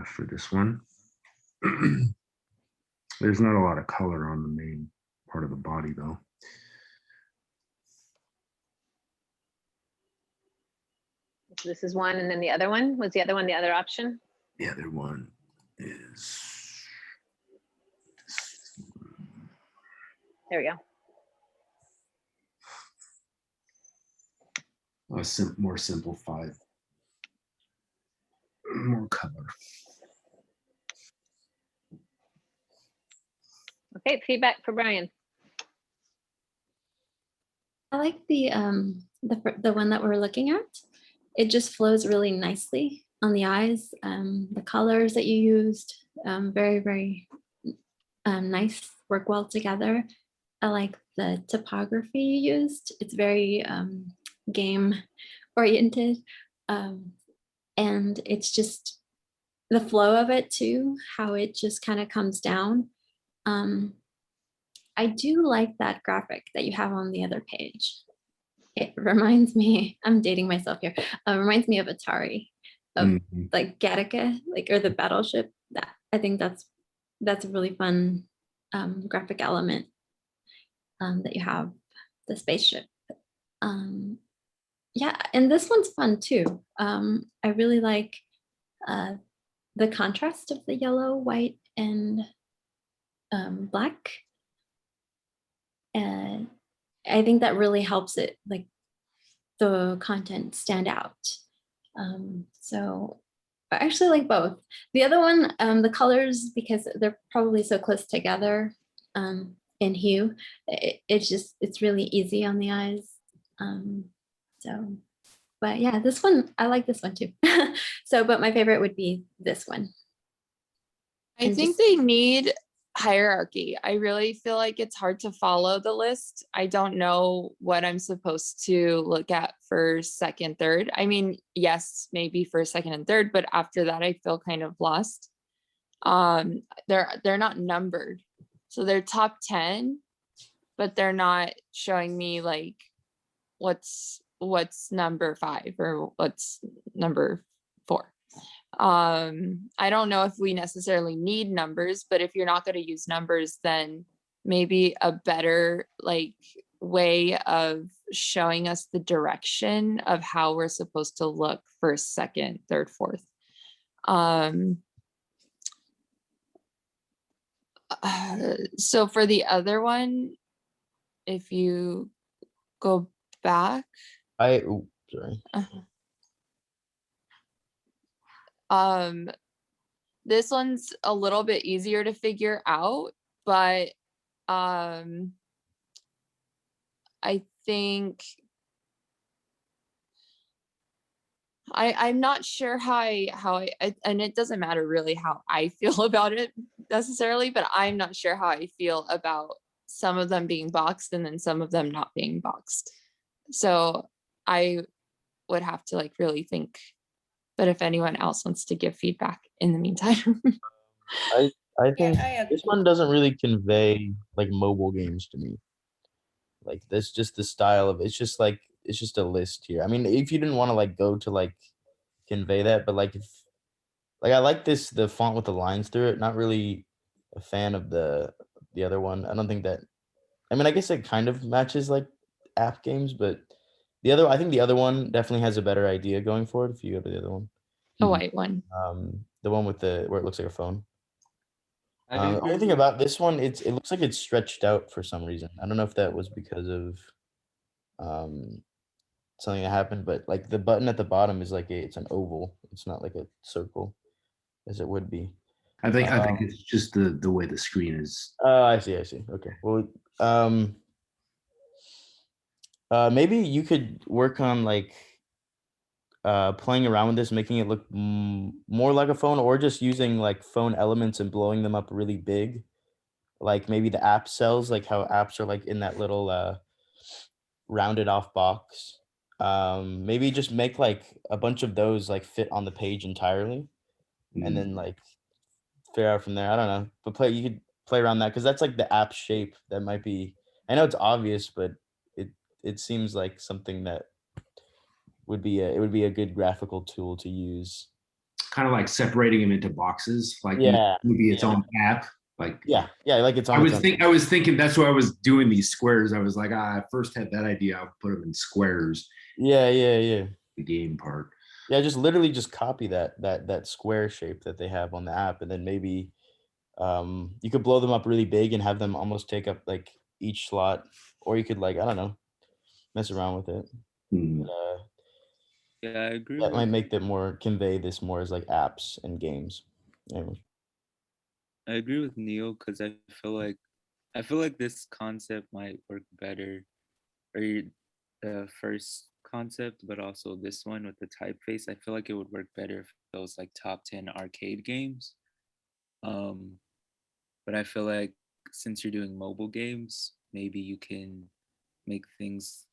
for this one. There's not a lot of color on the main part of the body though. So this is one, and then the other one was the other option. The other one is, there we go. more simplified, more color. Okay, feedback for Brian. I like the one that we're looking at. It just flows really nicely on the eyes. The colors that you used, very, very nice, work well together. I like the typography you used. It's very game oriented. And it's just the flow of it too, how it just kind of comes down. I do like that graphic that you have on the other page. It reminds me, I'm dating myself here, reminds me of Atari, of Mhm. like Gattaca, like, or the battleship. That I think that's a really fun graphic element that you have, the spaceship. Yeah, and this one's fun too. I really like the contrast of the yellow, white, and black. And I think that really helps it, like, the content stand out. So I actually like both. The other one, the colors, because they're probably so close together in hue, it's really easy on the eyes. So, but yeah, this one, I like this one too. So, but my favorite would be this one. I And think just- they need hierarchy. I really feel like it's hard to follow the list. I don't know what I'm supposed to look at for second, third. I mean, yes, maybe for second and third, but after that, I feel kind of lost. They're not numbered. So they're top 10, but they're not showing me like what's number 5 or what's number 4. I don't know if we necessarily need numbers, but if you're not going to use numbers, then maybe a better like way of showing us the direction of how we're supposed to look first, second, third, fourth. So for the other one, if you go back, Sorry. This one's a little bit easier to figure out, but I think I'm not sure how I and it doesn't matter really how I feel about it necessarily, but I'm not sure how I feel about some of them being boxed and then some of them not being boxed. So I would have to like really think. But if anyone else wants to give feedback in the meantime. I think I this agree. one doesn't really convey like mobile games to me. Like that's just the style of it's just like it's just a list here. I mean, if you didn't want to like go to like convey that, but like if like I like the font with the lines through it. Not really a fan of the other one. I don't think that. I mean, I guess it kind of matches like app games, but I think the other one definitely has a better idea going forward. If you go to the other one, A white one. the one with the where it looks like a phone. How do you The only feel thing with- about this one, it looks like it's stretched out for some reason. I don't know if that was because of something that happened, but like the button at the bottom is like it's an oval. It's not like a circle as it would be. I think it's just the way the screen is. Oh, I see. Okay. Well, maybe you could work on like playing around with this, making it look more like a phone, or just using like phone elements and blowing them up really big. Like maybe the app cells, like how apps are like in that little rounded off box. Maybe just make like a bunch of those like fit on the page entirely, and then like figure out from there. I don't know, but you could play around that because that's like the app shape. That might be. I know it's obvious, but it seems like something that it would be a good graphical tool to use. Kind of like separating them into boxes, like Yeah, maybe its own app. Like yeah, like it's on. I was thinking that's why I was doing these squares. I was like, I first had that idea. I'll put them in squares. Yeah. The game part. Yeah, just literally just copy that square shape that they have on the app, and then maybe you could blow them up really big and have them almost take up like each slot, or you could like I don't know, mess around with it. Hmm. Yeah, I agree. That might make them more convey this more as like apps and games. Anyway. I agree with Neil because I feel like this concept might work better, or the first concept, but also this one with the typeface. I feel like it would work better if it was like top 10 arcade games. But I feel like since you're doing mobile games, maybe you can make things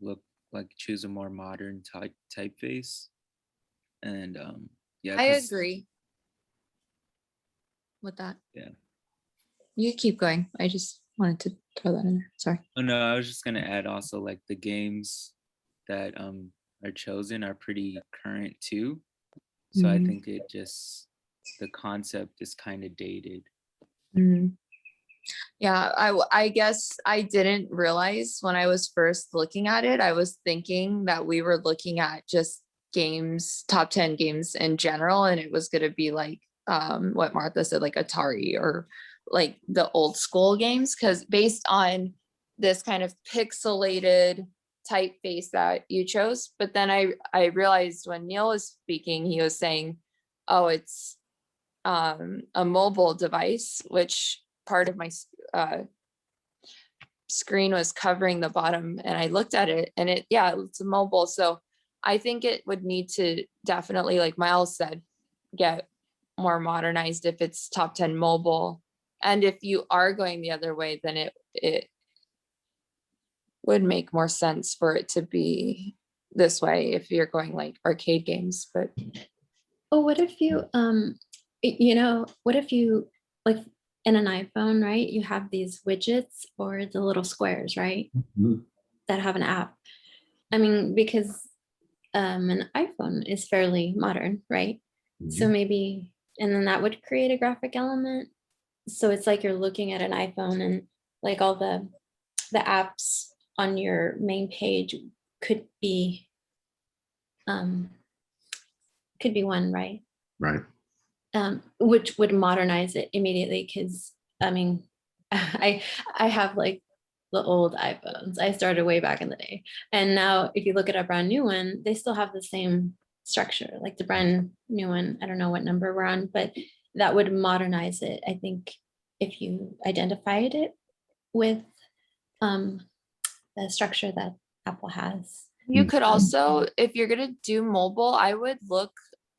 look like choose a more modern typeface. And yeah, I 'cause- agree with that. Yeah. You keep going. I just wanted to throw that in there. Sorry. Oh no, I was just gonna add also like the games that are chosen are pretty current too. So I Mhm. think the concept is kind of dated. Mhm. Yeah, I guess I didn't realize when I was first looking at it, I was thinking that we were looking at just games, top 10 games in general, and it was going to be like what Martha said, like Atari or like the old school games, because based on this kind of pixelated typeface that you chose. But then I realized when Neil was speaking, he was saying, oh, it's a mobile device, which part of my screen was covering the bottom, and I looked at it and it's a mobile. So I think it would need to definitely, like Miles said, get more modernized if it's top 10 mobile. And if you are going the other way, then it would make more sense for it to be this way if you're going like arcade games. But Oh, what if you, what if you, like in an iPhone, right? You have these widgets or the little squares, right? Mhm. That have an app. I mean, because an iPhone is fairly modern, right? So maybe, and then that would create a graphic element. So it's like you're looking at an iPhone and like all the apps on your main page could be um one, right? Right. Which would modernize it immediately, because I mean, I have like the old iPhones. I started way back in the day, and now if you look at a brand new one, they still have the same structure, like the brand new one. I don't know what number we're on, but that would modernize it. I think if you identified it with the structure that Apple has. you could also, if you're going to do mobile, I would look,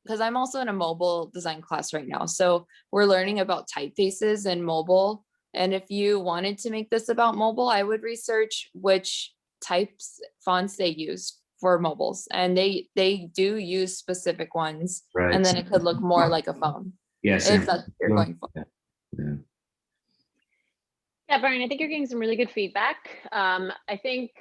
because I'm also in a mobile design class right now. So we're learning about typefaces and mobile. And if you wanted to make this about mobile, I would research which types fonts they use for mobiles. And they do use specific ones. Right. And then it could look more like a phone. Yes. If that's what you're going for. Yeah. Yeah, Brian, I think you're getting some really good feedback. I think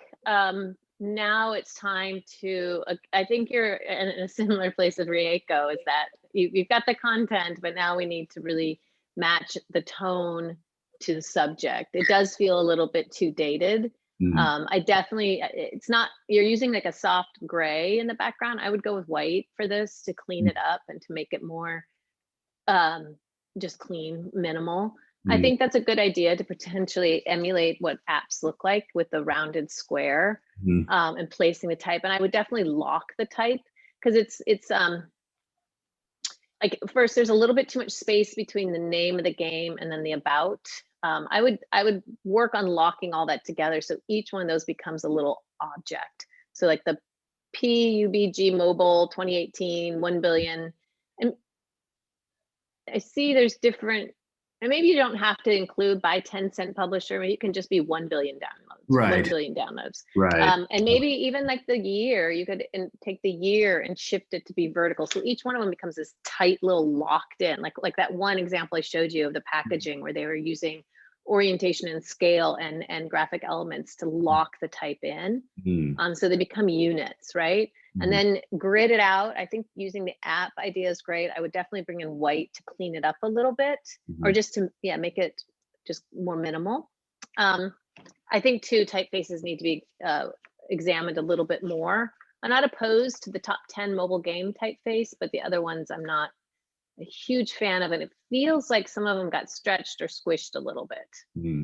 now it's time to, I think you're in a similar place as Rieko, is that you've got the content, but now we need to really match the tone to the subject. It does feel a little bit too dated. I definitely, it's not, you're using like a soft gray in the background. I would go with white for this to clean it up and to make it more just clean, minimal. I think that's a good idea to potentially emulate what apps look like with the rounded square and placing the type. And I would definitely lock the type, because it's like, first, there's a little bit too much space between the name of the game and then the about. I would work on locking all that together so each one of those becomes a little object. So like the PUBG Mobile 2018 1 billion, and I see there's different, and maybe you don't have to include by 10-cent publisher. Maybe you can just be 1 billion downloads, Right. 1 billion downloads. Right. And maybe even like the year, you could take the year and shift it to be vertical. So each one of them becomes this tight little locked in, like that one example I showed you of the packaging where they were using orientation and scale and graphic elements to lock the type in. So they become units, right? And then grid it out. I think using the app idea is great. I would definitely bring in white to clean it up a little bit, or just to make it just more minimal. I think too, typefaces need to be examined a little bit more. I'm not opposed to the top 10 mobile game typeface, but the other ones I'm not a huge fan of. And it feels like some of them got stretched or squished a little bit.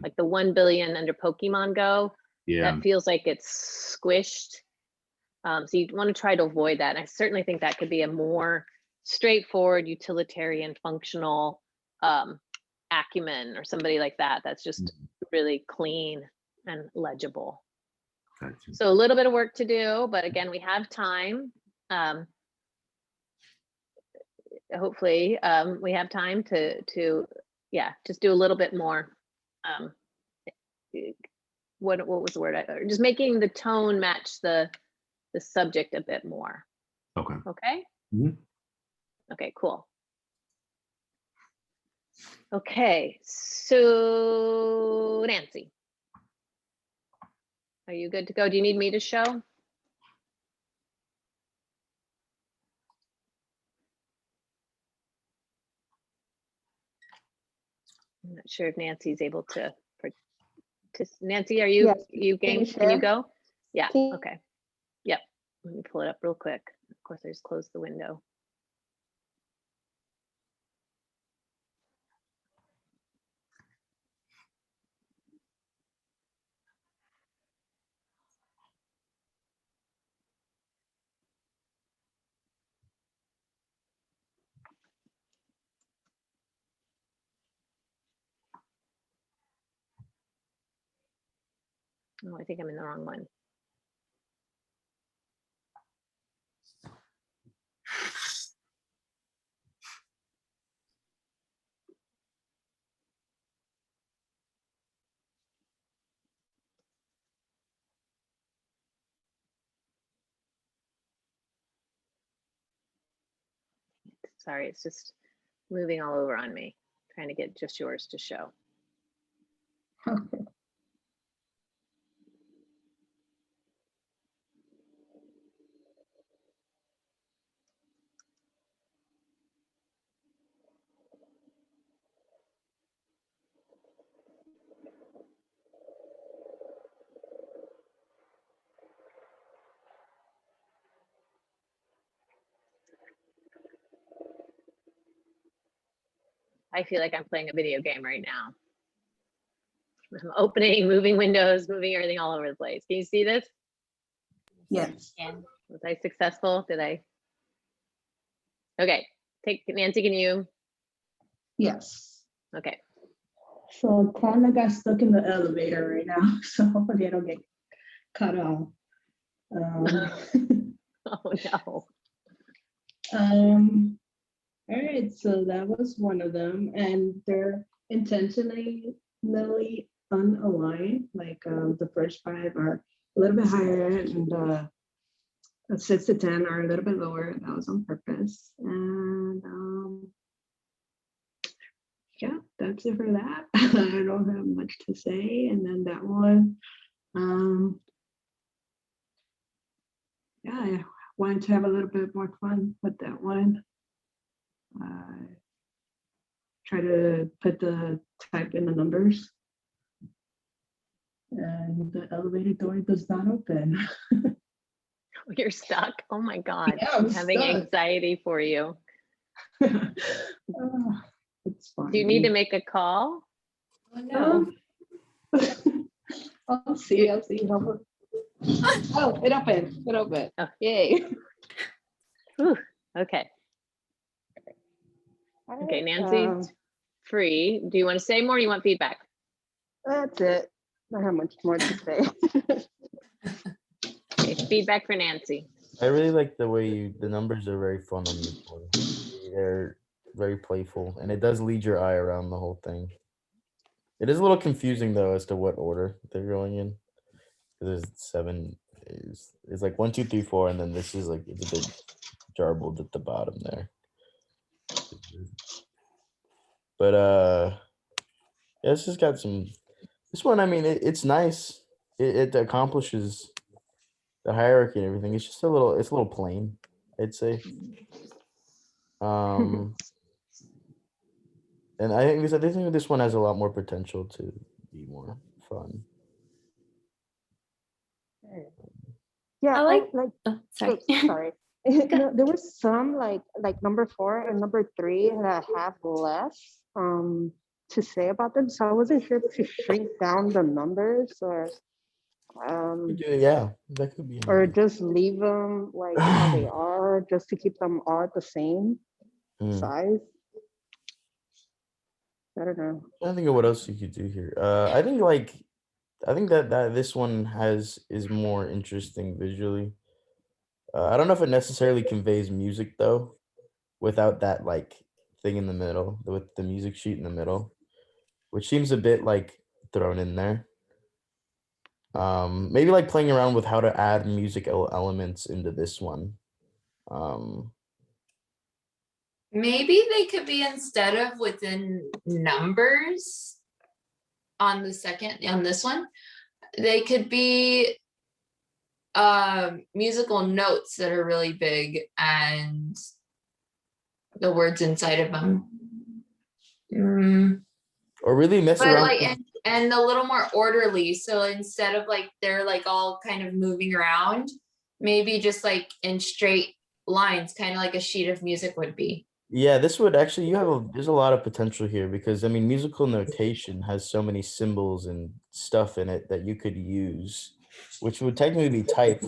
Like the 1 billion under Pokemon Go, that feels like it's squished. So you want to try to avoid that. And I certainly think that could be a more straightforward, utilitarian, functional acumen or somebody like that. That's just really clean and legible. Gotcha. So a little bit of work to do, but again, we have time. Hopefully we have time to yeah, just do a little bit more. What was the word? Just making the tone match the subject a bit more. Okay. Okay. Mhm. Okay, cool. Okay, so Nancy, are you good to go? Do you need me to show? I'm not sure if Nancy's able to. Nancy, are you Yes. game? you Can you share? go? Yeah. Can- Okay. Yep. Let me pull it up real quick. Of course, I just closed the window. Oh, I think I'm in the wrong one. Sorry, it's just moving all over on me. Trying to get just yours to show. I feel like I'm playing a video game right now. I'm opening, moving windows, moving everything all over the place. Can you see this? Yes. Yeah. Was I successful? Did I? Okay, take Nancy, can you? Yes. Okay. So kind of got stuck in the elevator right now, so hopefully I don't get cut off. Oh no. All right, so that was one of them, and they're intentionally unaligned. Like the first five are a little bit higher, and 6 to 10 are a little bit lower. That was on purpose. And yeah, that's it for that. I don't have much to say. And then that one, yeah, I wanted to have a little bit more fun with that one. Try to put the type in the numbers. And the elevator door does not open. You're stuck. Oh my God. Yeah, I'm I'm having stuck. anxiety for you. It's fine. Do you need to make a call? No. I'll see. I'll see. Oh, it opened. It opened. Oh. Yay. Whew. Okay. Okay, Alright, Nancy's free. Do you want to say more? Or you want feedback? that's it. I don't have much more to say. Okay, feedback for Nancy. I really like the way the numbers are very fun on this one. They're very playful, and it does lead your eye around the whole thing. It is a little confusing though as to what order they're going in. There's 7 is like 1, 2, 3, 4, and then this is like it's a bit jarbled at the bottom there. But yeah, it's just got some. This one, I mean, it's nice. It accomplishes the hierarchy and everything. It's just it's a little plain, I'd say. And I think this one has a lot more potential to be more fun. Yeah, I like- like Oh, sorry. sorry. No, there was some like number 4 and number 3 that have less to say about them. So I wasn't sure if to shrink down the numbers or Yeah, that could be. Or just leave them like how they are, just to keep them all at the same size. I don't know. I think of what else you could do here. I think that this one is more interesting visually. I don't know if it necessarily conveys music though, without that like thing in the middle, with the music sheet in the middle, which seems a bit like thrown in there. Maybe like playing around with how to add music elements into this one. Um, Maybe they could be, instead of within numbers on this one, they could be musical notes that are really big and the words inside of them. or really mess But around. like, and a little more orderly. So instead of like they're like all kind of moving around, maybe just like in straight lines, kind of like a sheet of music would be. Yeah, this would actually there's a lot of potential here because I mean musical notation has so many symbols and stuff in it that you could use, which would technically be type.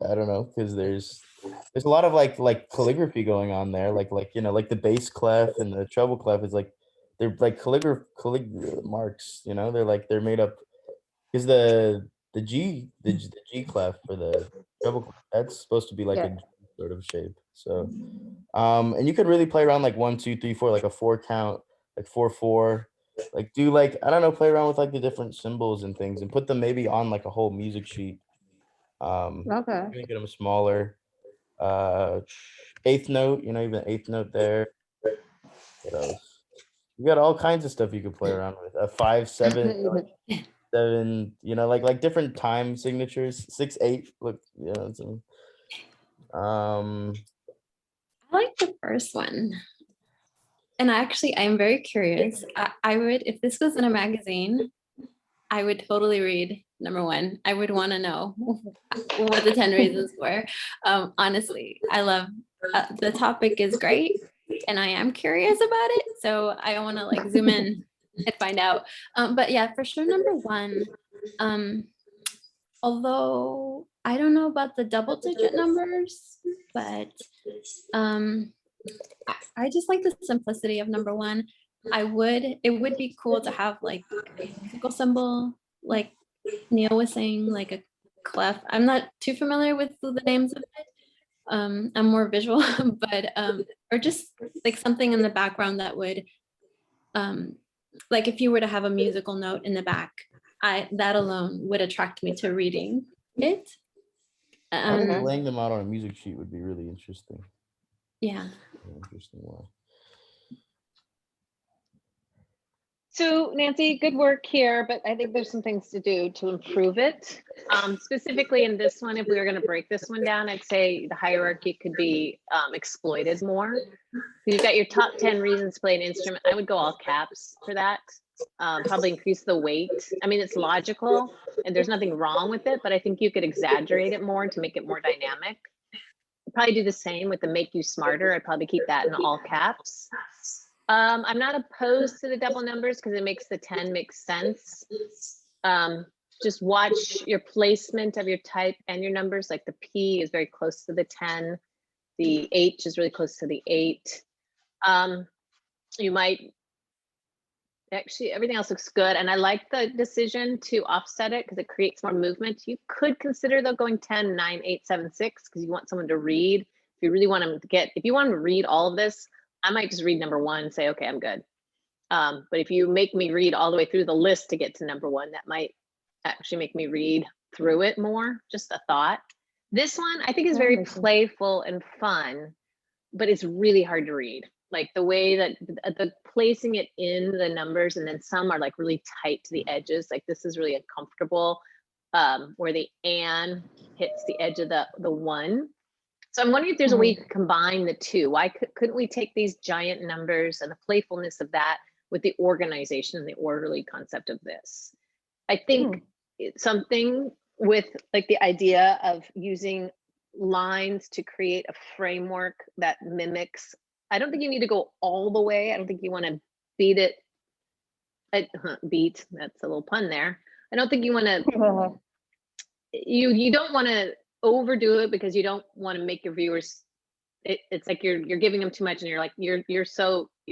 I don't know because there's a lot of like calligraphy going on there, like like the bass clef and the treble clef is like they're like callig marks, they're made up because the G clef for the treble clef, that's supposed to be like a Yeah. G sort of shape. So and you could really play around like 1, 2, 3, 4, like a 4 count, like 4, 4, like do like I don't know, play around with like the different symbols and things and put them maybe on like a whole music sheet. Okay. Make them smaller. Eighth note, even eighth note there. What else? You got all kinds of stuff you could play around with. A 5, 7, 7, like different time signatures. 6, 8. Look, I like the first one. And actually, I'm very curious. I would, if this was in a magazine, I would totally read number 1. I would want to know what the 10 reasons were. Honestly, I love the topic is great, and I am curious about it. So I want to like zoom in and find out. But yeah, for sure, number 1. Although I don't know about the double-digit numbers, but I just like the simplicity of number 1. It would be cool to have like a musical symbol, like Neil was saying, like a clef. I'm not too familiar with the names of it. I'm more visual, but or just like something in the background that would like if you were to have a musical note in the back, that alone would attract me to reading it. I think laying them out on a music sheet would be really interesting. Yeah. Interesting one. So Nancy, good work here, but I think there's some things to do to improve it. Specifically in this one, if we were going to break this one down, I'd say the hierarchy could be exploited more. You've got your top 10 reasons to play an instrument. I would go all caps for that. Probably increase the weight. I mean, it's logical and there's nothing wrong with it, but I think you could exaggerate it more to make it more dynamic. Probably do the same with the make you smarter. I'd probably keep that in all caps. I'm not opposed to the double numbers because it makes the 10 make sense. Just watch your placement of your type and your numbers. Like the P is very close to the 10. The H is really close to the 8. You might actually, everything else looks good. And I like the decision to offset it because it creates more movement. You could consider though going 10, 9, 8, 7, 6 because you want someone to read. If you really want them to if you want them to read all of this, I might just read number 1 and say, okay, I'm good. But if you make me read all the way through the list to get to number 1, that might actually make me read through it more. Just a thought. This one I think is very playful and fun, but it's really hard to read. Like the way that the placing it in the numbers, and then some are like really tight to the edges. Like this is really uncomfortable, where the and hits the edge of the 1. So I'm wondering if there's a way you could combine the 2. Why couldn't we take these giant numbers and the playfulness of that with the organization and the orderly concept of this? I think it's something with like the idea of using lines to create a framework that mimics. I don't think you need to go all the way. I don't think you want to beat it. Beat, that's a little pun there. I don't think you want to you don't want to overdo it because you don't want to make your viewers. It's like you're giving them too much, and you're like you're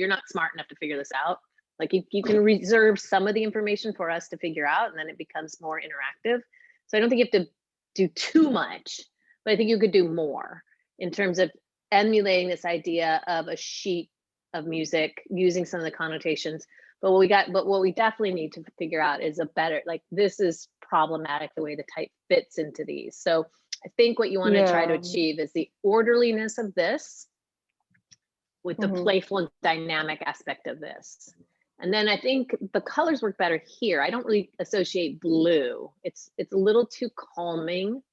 not smart enough to figure this out. Like you can reserve some of the information for us to figure out, and then it becomes more interactive. So I don't think you have to do too much, but I think you could do more in terms of emulating this idea of a sheet of music using some of the connotations. But what we definitely need to figure out is a better, like, this is problematic the way the type fits into these. So I think what you want to try to Yeah. achieve is the orderliness of this with the Mhm. playful and dynamic aspect of this. And then I think the colors work better here. I don't really associate blue. It's a little too calming.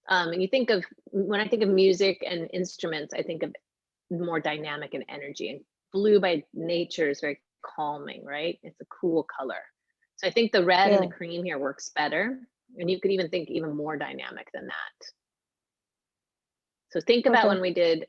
And you think of, when I think of music and instruments, I think of more dynamic and energy. And blue by nature is very calming, right? It's a cool color. So I think the red and Yeah. the cream here works better. And you could even think even more dynamic than that. So think about Okay. when we did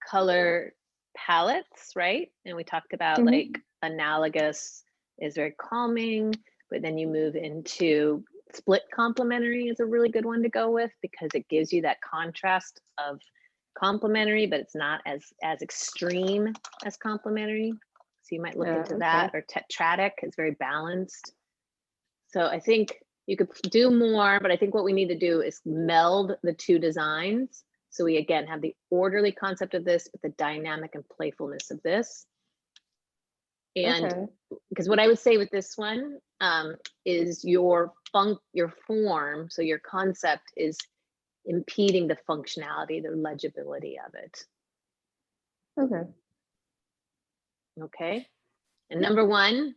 color palettes, right? And we talked about Mhm. like analogous is very calming, but then you move into split complementary is a really good one to go with because it gives you that contrast of complementary, but it's not as extreme as complementary. So you might look Yeah, into that, okay. or tetratic is very balanced. So I think you could do more, but I think what we need to do is meld the two designs. So we again have the orderly concept of this, but the dynamic and playfulness of this. And Okay. because what I would say with this one is your form, so your concept is impeding the functionality, the legibility of it. Okay. Okay. And number one,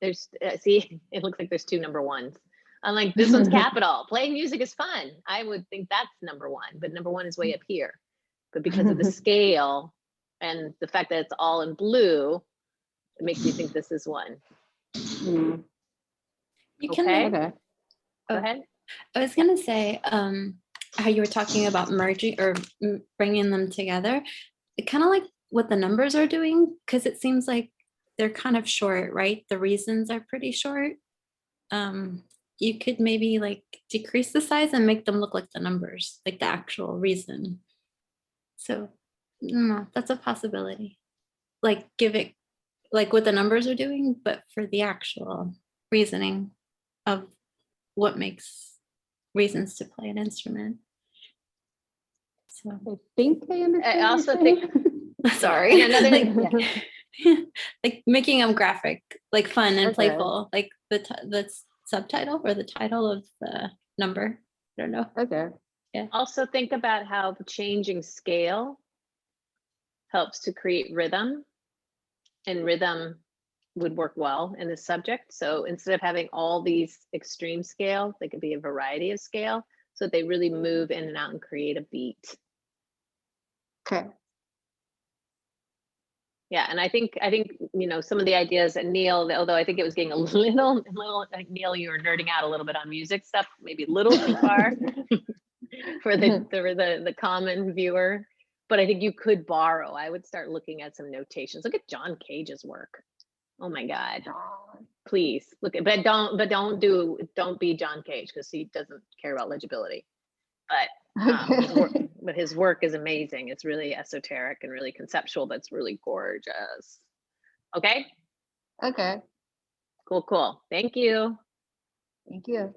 there's see, it looks like there's two number ones. I'm like, this one's capital. Playing music is fun. I would think that's number one, but number one is way up here. But because of the scale and the fact that it's all in blue, it makes me think this is one. Mm, You can Okay. make, okay. Go oh, ahead. I was gonna say, how you were talking about merging or bringing them together. It kind of like what the numbers are doing, because it seems like they're kind of short, right? The reasons are pretty short. You could maybe like decrease the size and make them look like the numbers, like the actual reason. So, no, that's a possibility. Like give it like what the numbers are doing, but for the actual reasoning of what makes reasons to play an instrument. So I think I understand. I what also you're think, saying. sorry. and another, like, like making them graphic, like fun and Okay. playful, like the subtitle or the title of the number. I don't know. Okay. also think about how the changing scale helps to create rhythm, and rhythm would work well in this subject. So instead of having all these extreme scale, they could be a variety of scale, so they really move in and out and create a beat. Okay. Yeah, and I think you know some of the ideas that Neil, although I think it was getting a little like Neil, you were nerding out a little bit on music stuff, maybe a little too far for the common viewer. But I think you could borrow. I would start looking at some notations. Look at John Cage's work. Oh my God. Please look at, but don't be John Cage because he doesn't care about legibility. But his work is amazing. It's really esoteric and really conceptual, but it's really gorgeous. Okay, Okay. cool. Thank you. Thank you.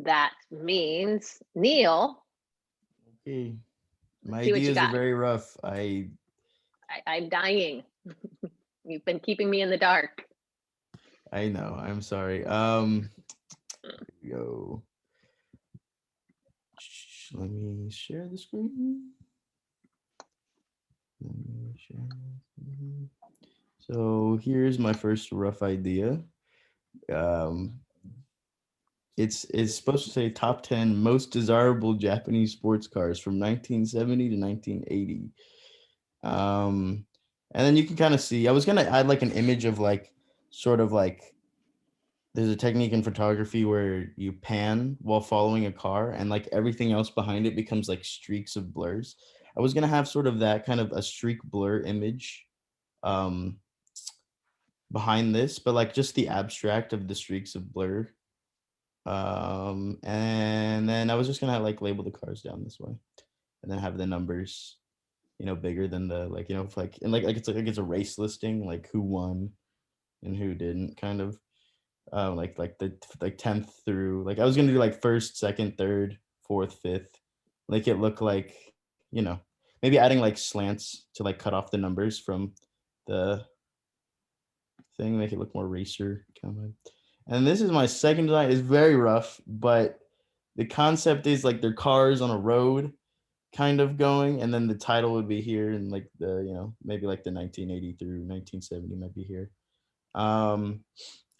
That means Neil, Okay. My see what you ideas are got. very rough. I'm dying. You've been keeping me in the dark. I know. I'm sorry. Here we go. Let me share the screen. Let me share my screen. So here's my first rough idea. It's supposed to say top 10 most desirable Japanese sports cars from 1970 to 1980. And then you can kind of see, I was gonna add like an image of like sort of like there's a technique in photography where you pan while following a car and like everything else behind it becomes like streaks of blurs. I was gonna have sort of that kind of a streak blur image behind this, but like just the abstract of the streaks of blur And then I was just gonna like label the cars down this way, and then have the numbers, bigger than the like, if, like, and like it's a race listing, like who won and who didn't, kind of. Like the like 10th through, like I was gonna do like first, second, third, fourth, fifth, like it looked like, you know, maybe adding like slants to like cut off the numbers from the thing, make it look more racer kind of. And this is my second design. It's very rough, but the concept is like their cars on a road kind of going, and then the title would be here, and like the, maybe like the 1980 through 1970 might be here.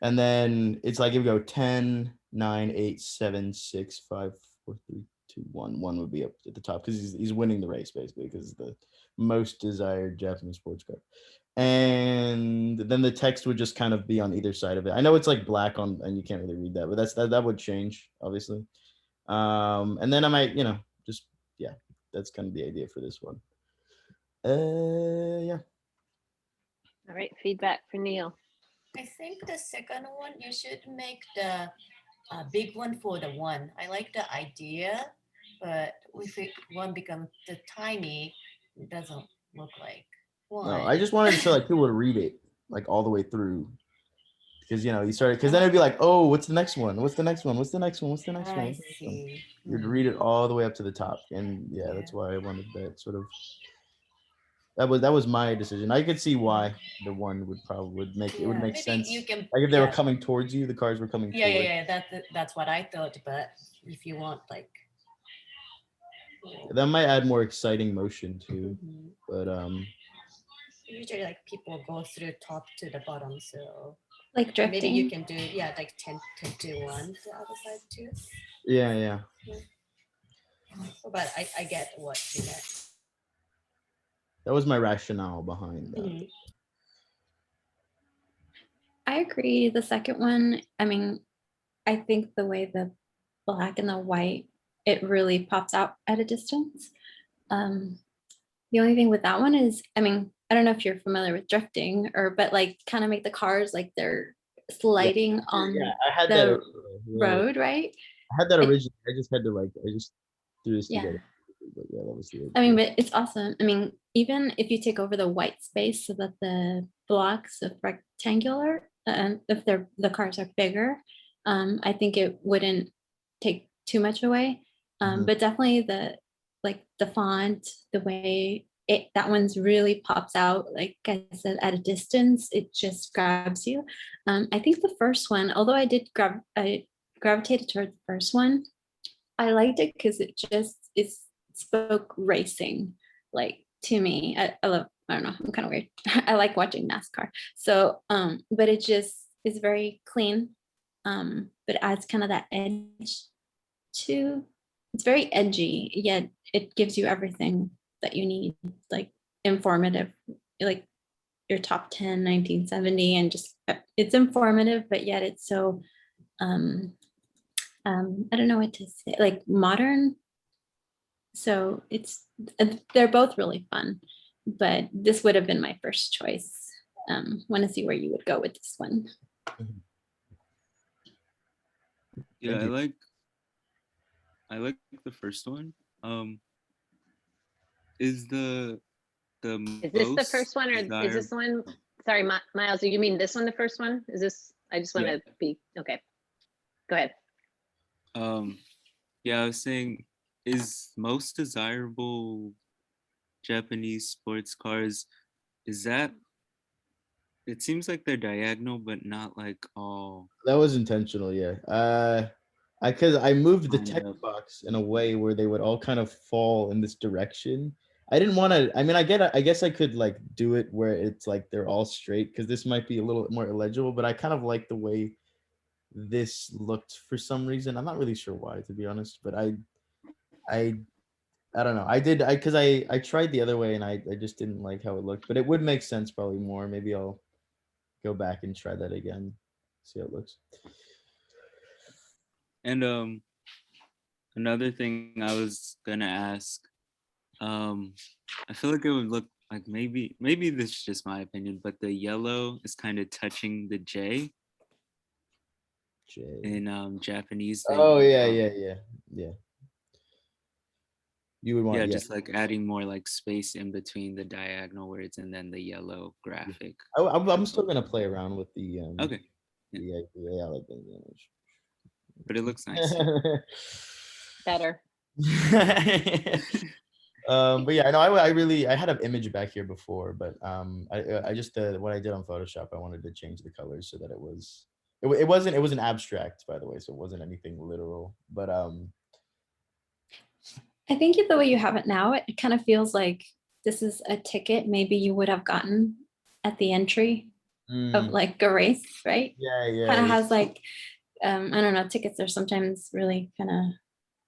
And then it's like it would go 10, 9, 8, 7, 6, 5, 4, 3, 2, 1. 1 would be up at the top because he's winning the race basically, because the most desired Japanese sports car. And then the text would just kind of be on either side of it. I know it's like black on, and you can't really read that, but that would change obviously. And then I might, just, yeah, that's kind of the idea for this one. Yeah. All right, feedback for Neil. I think the second one, you should make the big one for the one. I like the idea, but if one becomes the tiny, it doesn't look like one. No, I just wanted so like people would read it like all the way through, because you started, because then it'd be like, oh, what's the next one? What's the next one? What's the next one? What's the next one? I What's the next one? see. You'd read it all the way up to the top, and yeah, that's why I wanted that sort of. That was my decision. I could see why the one would make it would make Maybe sense. you can, Like if they were coming towards you, the cars were coming yeah, forward. that's what I thought. But if you want like, That might add more exciting motion too. But usually like people go through top to the bottom, so Like drifting. maybe you can do, yeah, like 10 to 1 the other side too. yeah. But I get what you meant. That was my rationale behind that. I agree. The second one, I mean, I think the way the black and the white, it really pops out at a distance. The only thing with that one is, I mean, I don't know if you're familiar with drifting, but like kind of make the cars like they're sliding on I had the that road, right? I had that originally. I just had to I just threw this Yeah. together. But yeah, that was the I mean, but it's awesome. I mean, even if you take over the white space so that the blocks are rectangular, and if the cars are bigger, I think it wouldn't take too much away. But definitely the font, the way that one's really pops out, like I said, at a distance, it just grabs you. I think the first one, although I gravitated towards the first one, I liked it because it spoke racing, like, to me. I don't know, I'm kind of weird. I like watching NASCAR. So but it just is very clean, but adds kind of that edge to, it's very edgy, yet it gives you everything that you need, like informative, like your top 10 1970, and just it's informative, but yet it's so I don't know what to say, like modern. So they're both really fun, but this would have been my first choice. Want to see where you would go with this one. Yeah, I like the first one. Is this the first one, or is this the one? Sorry, Miles, do you mean this one, the first one? Is this, I just want to be, okay. Go ahead. Yeah, I was saying, is most desirable Japanese sports cars, is that, it seems like they're diagonal, but not like all. That was intentional, yeah. Because I moved the Kind text of. box in a way where they would all kind of fall in this direction. I didn't want to. I mean, I guess I could like do it where it's like they're all straight, because this might be a little more illegible. But I kind of like the way this looked for some reason. I'm not really sure why, to be honest. But I don't know. I tried the other way, and I just didn't like how it looked. But it would make sense probably more. Maybe I'll go back and try that again, see how it looks. And another thing I was gonna ask, I feel like it would look like, maybe this is just my opinion, but the yellow is kind of touching the J. In Japanese. Oh they, yeah, um, yeah. You would want yeah, yeah. just like adding more like space in between the diagonal words and then the yellow graphic. I'm still gonna play around with Okay, the idea. I like the image. but it looks nice. Better. But yeah, I know I really I had an image back here before, but I just what I did on Photoshop, I wanted to change the colors so that it wasn't abstract, by the way, so it wasn't anything literal. But I think the way you have it now, it kind of feels like this is a ticket maybe you would have gotten at the entry of like a race, right? yeah, Kind of has like, I don't know, tickets are sometimes really kind of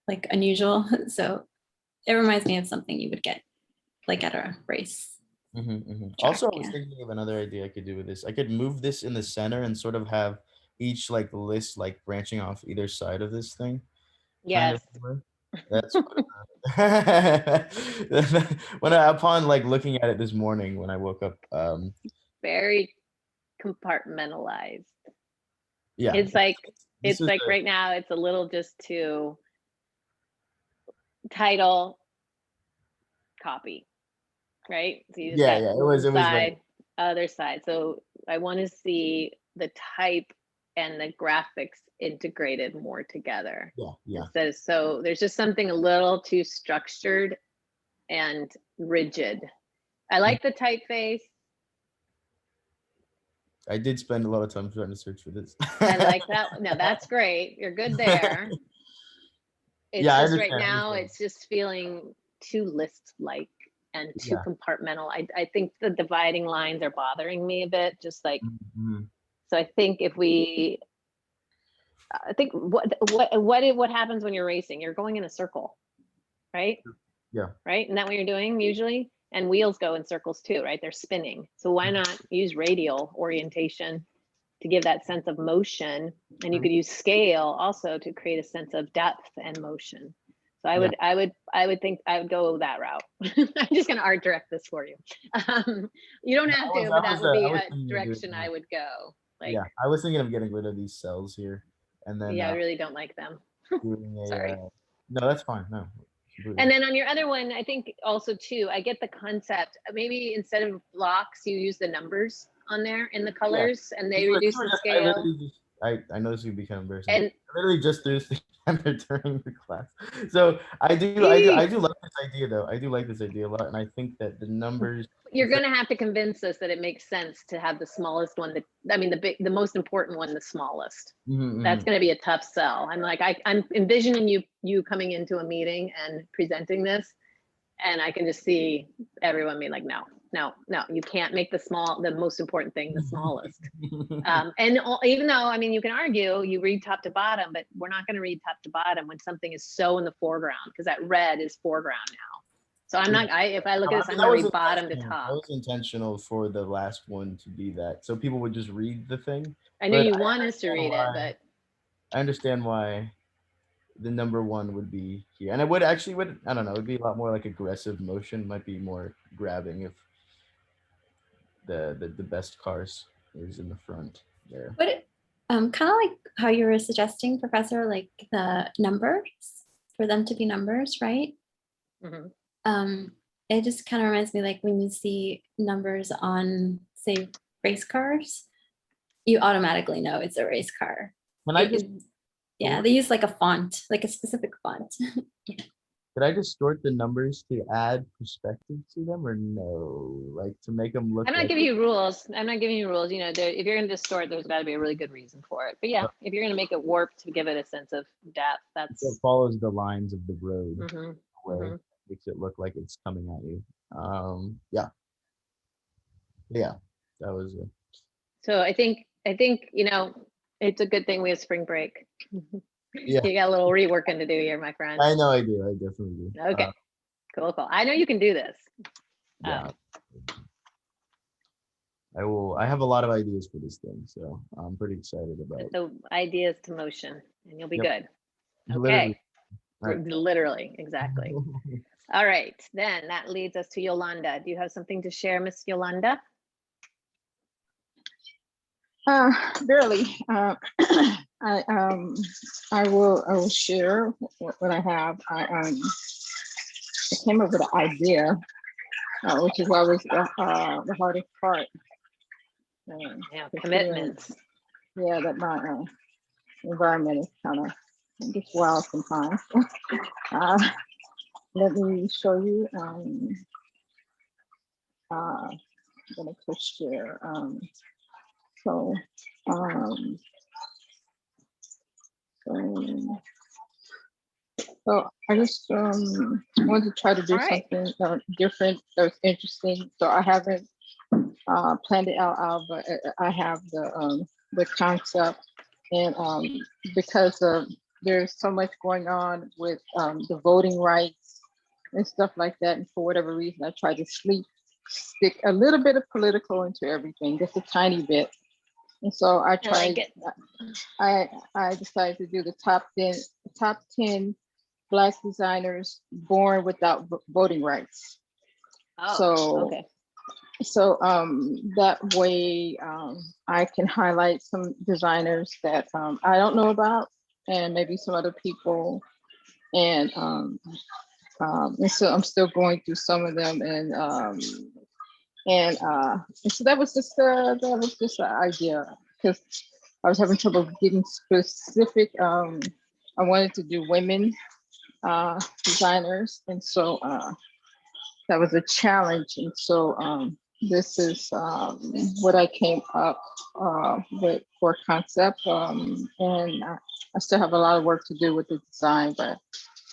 like unusual. So it reminds me of something you would get like at a race. Also, I track, was yeah. thinking of another idea I could do with this. I could move this in the center and sort of have each like list like branching off either side of this thing. Kind Yes. of way. That's upon like looking at it this morning when I woke up. Very compartmentalized. Yeah, It's like this is right now it's a little just too title copy, right? So you just got it one was very side, other side. So I want to see the type and the graphics integrated more together. yeah. So there's just something a little too structured and rigid. I like the typeface. I did spend a lot of time trying to search for this. I like that. No, that's great. You're good there. It's Yeah, I just right understand, I now, understand. it's just feeling too list-like and too Yeah. compartmental. I think the dividing lines are bothering me a bit, just like, Mhm. so I think what happens when you're racing? You're going in a circle, right? Yeah. Right? Isn't that what you're doing usually? And wheels go in circles too, right? They're spinning. So why not use radial orientation to give that sense of motion? And you could use scale also to create a sense of depth and motion. So I would think I would go that route. I'm just gonna art direct this for you. You don't have to, but that would be a direction I would go. Like, Yeah, I was thinking of getting rid of these cells here, and then yeah, I really don't like them. doing a. Sorry. No, that's fine. No. Completely. And then on your other one, I think also too, I get the concept. Maybe instead of blocks, you use the numbers on there in the colors, and they reduce the scale. I know this would be kind of embarrassing. And I literally just threw this together during the class. So I do like this idea though. I do like this idea a lot, and I think that the numbers. you're going to have to convince us that it makes sense to have the smallest one. The most important one, the smallest. That's going to be a tough sell. I'm like, I'm envisioning you coming into a meeting and presenting this, and I can just see everyone being like, no, you can't make the most important thing the smallest. Even though, I mean, you can argue you read top to bottom, but we're not going to read top to bottom when something is so in the foreground, because that red is foreground now. So I'm not, if I look at this, I'm going to read bottom to top. That was intentional for the last one to be that. So people would just read the thing. I know you want us to read it, but. I understand why the number one would be here. And it would I don't know, it'd be a lot more like aggressive motion, might be more grabbing if the best cars is in the front there. But kind of like how you were suggesting, Professor, like the numbers, for them to be numbers, right? It just kind of reminds me like when you see numbers on, say, race cars, you automatically know it's a race car. Yeah, they use like a font, like a specific font. Could I distort the numbers to add perspective to them, or no? Like to make them look. I'm not giving you rules. You know, if you're going to distort, there's got to be a really good reason for it. But yeah, if you're going to make it warped to give it a sense of depth, that's. It follows the lines of the road. Makes it look like it's coming at you. Yeah, that was it. So I think you know, it's a good thing we have spring break. Yeah, you got a little reworking to do here, my friend. I know I do. I definitely do. Okay, cool. I know you can do this. Yeah. I will. I have a lot of ideas for this thing, so I'm pretty excited about. The ideas to motion, and you'll be good. Literally. Okay. Literally, exactly. All right, then that leads us to Yolanda. Do you have something to share, Miss Yolanda? Barely. I will share what I have. I came up with an idea, which is always the hardest part. Yeah, Considering, commitments. yeah, that my environment is kind of just wild sometimes. uh, Let me show you. I'm gonna click share. So, um, so, so I just wanted to try to do All right. something different that was interesting. So I haven't planned it out, but I have the concept, and because of there's so much going on with the voting rights and stuff like that, and for whatever reason, I tried to stick a little bit of political into everything, just a tiny bit. And so I I like tried. it. I decided to do the top 10 Black designers born without voting rights. Oh, So okay. so that way I can highlight some designers that I don't know about, and maybe some other people, and so I'm still going through some of them, and so that was just an idea, because I was having trouble getting specific. I wanted to do women designers, and so that was a challenge. And so this is what I came up with for concept, and I still have a lot of work to do with the design, but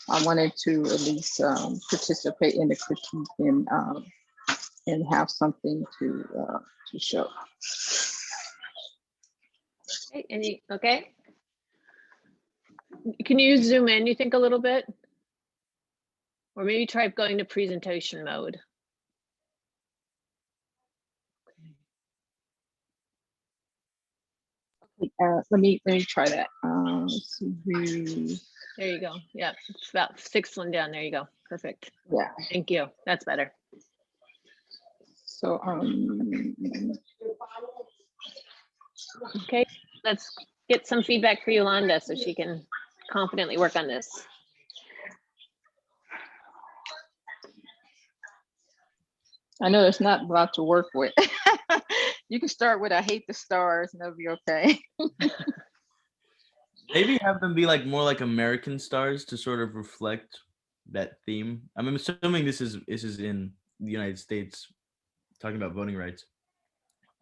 I wanted to at least participate in the critique and have something to show. Okay, okay. Can you zoom in, you think, a little bit? Or maybe try going to presentation mode. Let me try that. View. There you go. Yeah, it's about sixth one down. There you go. Perfect. Yeah. Thank you. That's better. So okay, let's get some feedback for Yolanda so she can confidently work on this. I know there's not a lot to work with. You can start with "I hate the stars" and that'll be okay. Maybe have them be like more like American stars to sort of reflect that theme. I'm assuming this is in the United States, talking about voting rights.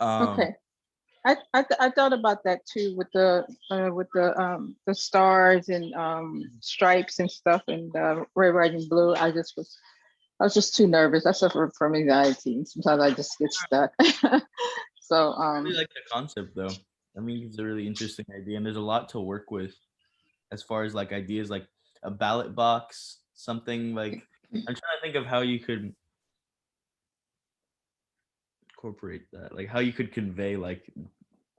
Okay. I thought about that too, with the stars and stripes and stuff, and red, white, and blue. I was just too nervous. I suffer from anxiety, and sometimes I just get stuck. So I really like the concept though. I mean, it's a really interesting idea, and there's a lot to work with as far as like ideas like a ballot box, something like. I'm trying to think of how you could incorporate that, like how you could convey like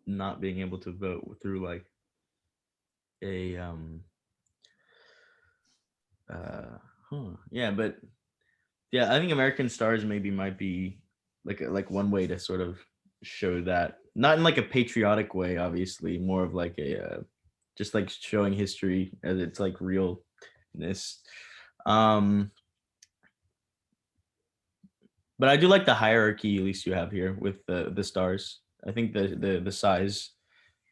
not being able to vote through like a yeah, but yeah, I think American Stars maybe might be like one way to sort of show that, not in like a patriotic way, obviously, more of like a just like showing history as it's like realness. But I do like the hierarchy at least you have here with the stars. I think the size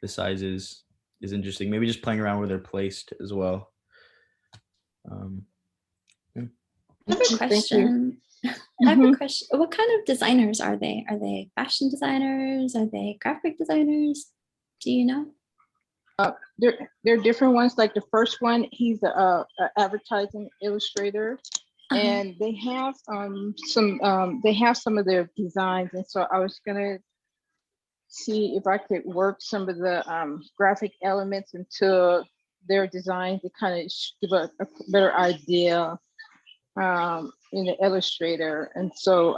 is interesting. Maybe just playing around where they're placed as well. I have a question. I have a question. What kind of designers are they? Are they fashion designers? Are they graphic designers? Do you know? There are different ones. Like the first one, he's a advertising illustrator, and they have some of their designs. And so I was gonna see if I could work some of the graphic elements into their design to kind of give a better idea in the illustrator. And so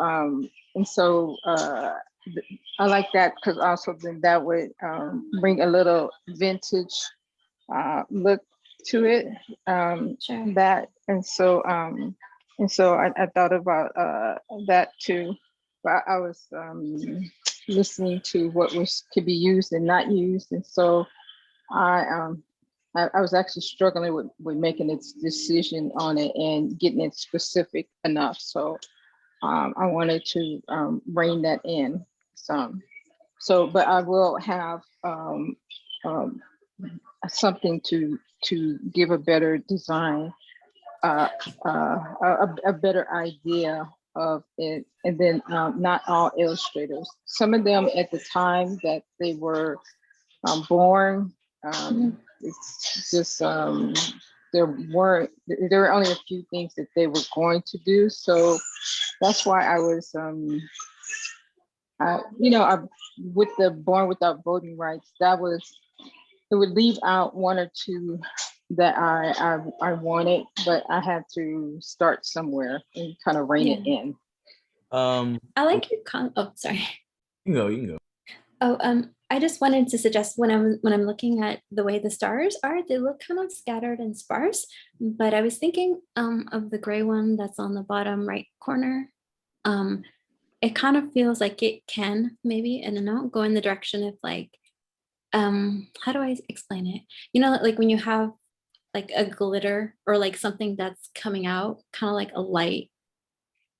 I like that, because also then that would bring a little vintage look to it. Sure. That and so I thought about that too. But I was listening to what was could be used and not used. And so I I was actually struggling with making its decision on it and getting it specific enough. So I wanted to rein that in some. So, but I will have um, something to give a better design, a better idea of it. And then not all illustrators. Some of them at the time that they were born, it's just there were only a few things that they were going to do. So that's why I was I, with the Born Without Voting Rights, that was, it would leave out one or two that I wanted, but I had to start somewhere and kind of rein it in. I like your oh, sorry. You can go. You can go. Oh, I just wanted to suggest when I'm looking at the way the stars are, they look kind of scattered and sparse. But I was thinking of the gray one that's on the bottom right corner. It kind of feels like it can maybe, I don't know, go in the direction of like, how do I explain it? You know, like when you have like a glitter or like something that's coming out, kind of like a light,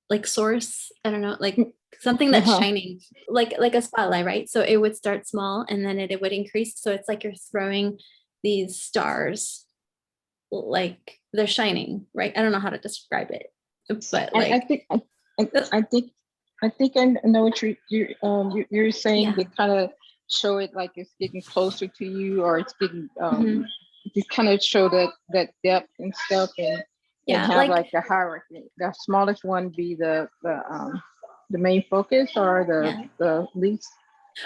like source. I don't know, like something that's shining, like a spotlight, right? So it would start small and then it would increase. So it's like you're throwing these stars, like they're shining, right? I don't know how to describe it, but like I think I know what you're saying. Yeah. They kind of show it like it's getting closer to you, or it's getting you kind of show that depth and stuff, and yeah, have like the hierarchy. The smallest one be the main focus, or the least.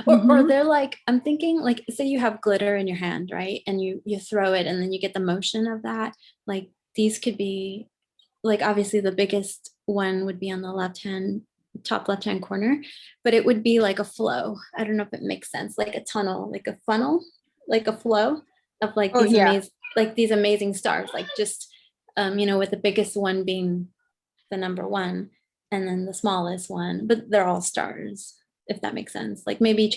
Or they're like, I'm thinking like, say you have glitter in your hand, right? And you throw it and then you get the motion of that. Like these could be like, obviously the biggest one would be on the top left hand corner, but it would be like a flow. I don't know if it makes sense, like a tunnel, like a funnel, like a flow of like these amazing stars, like just with the biggest one being the number one and then the smallest one, but they're all stars, if that makes sense. Like maybe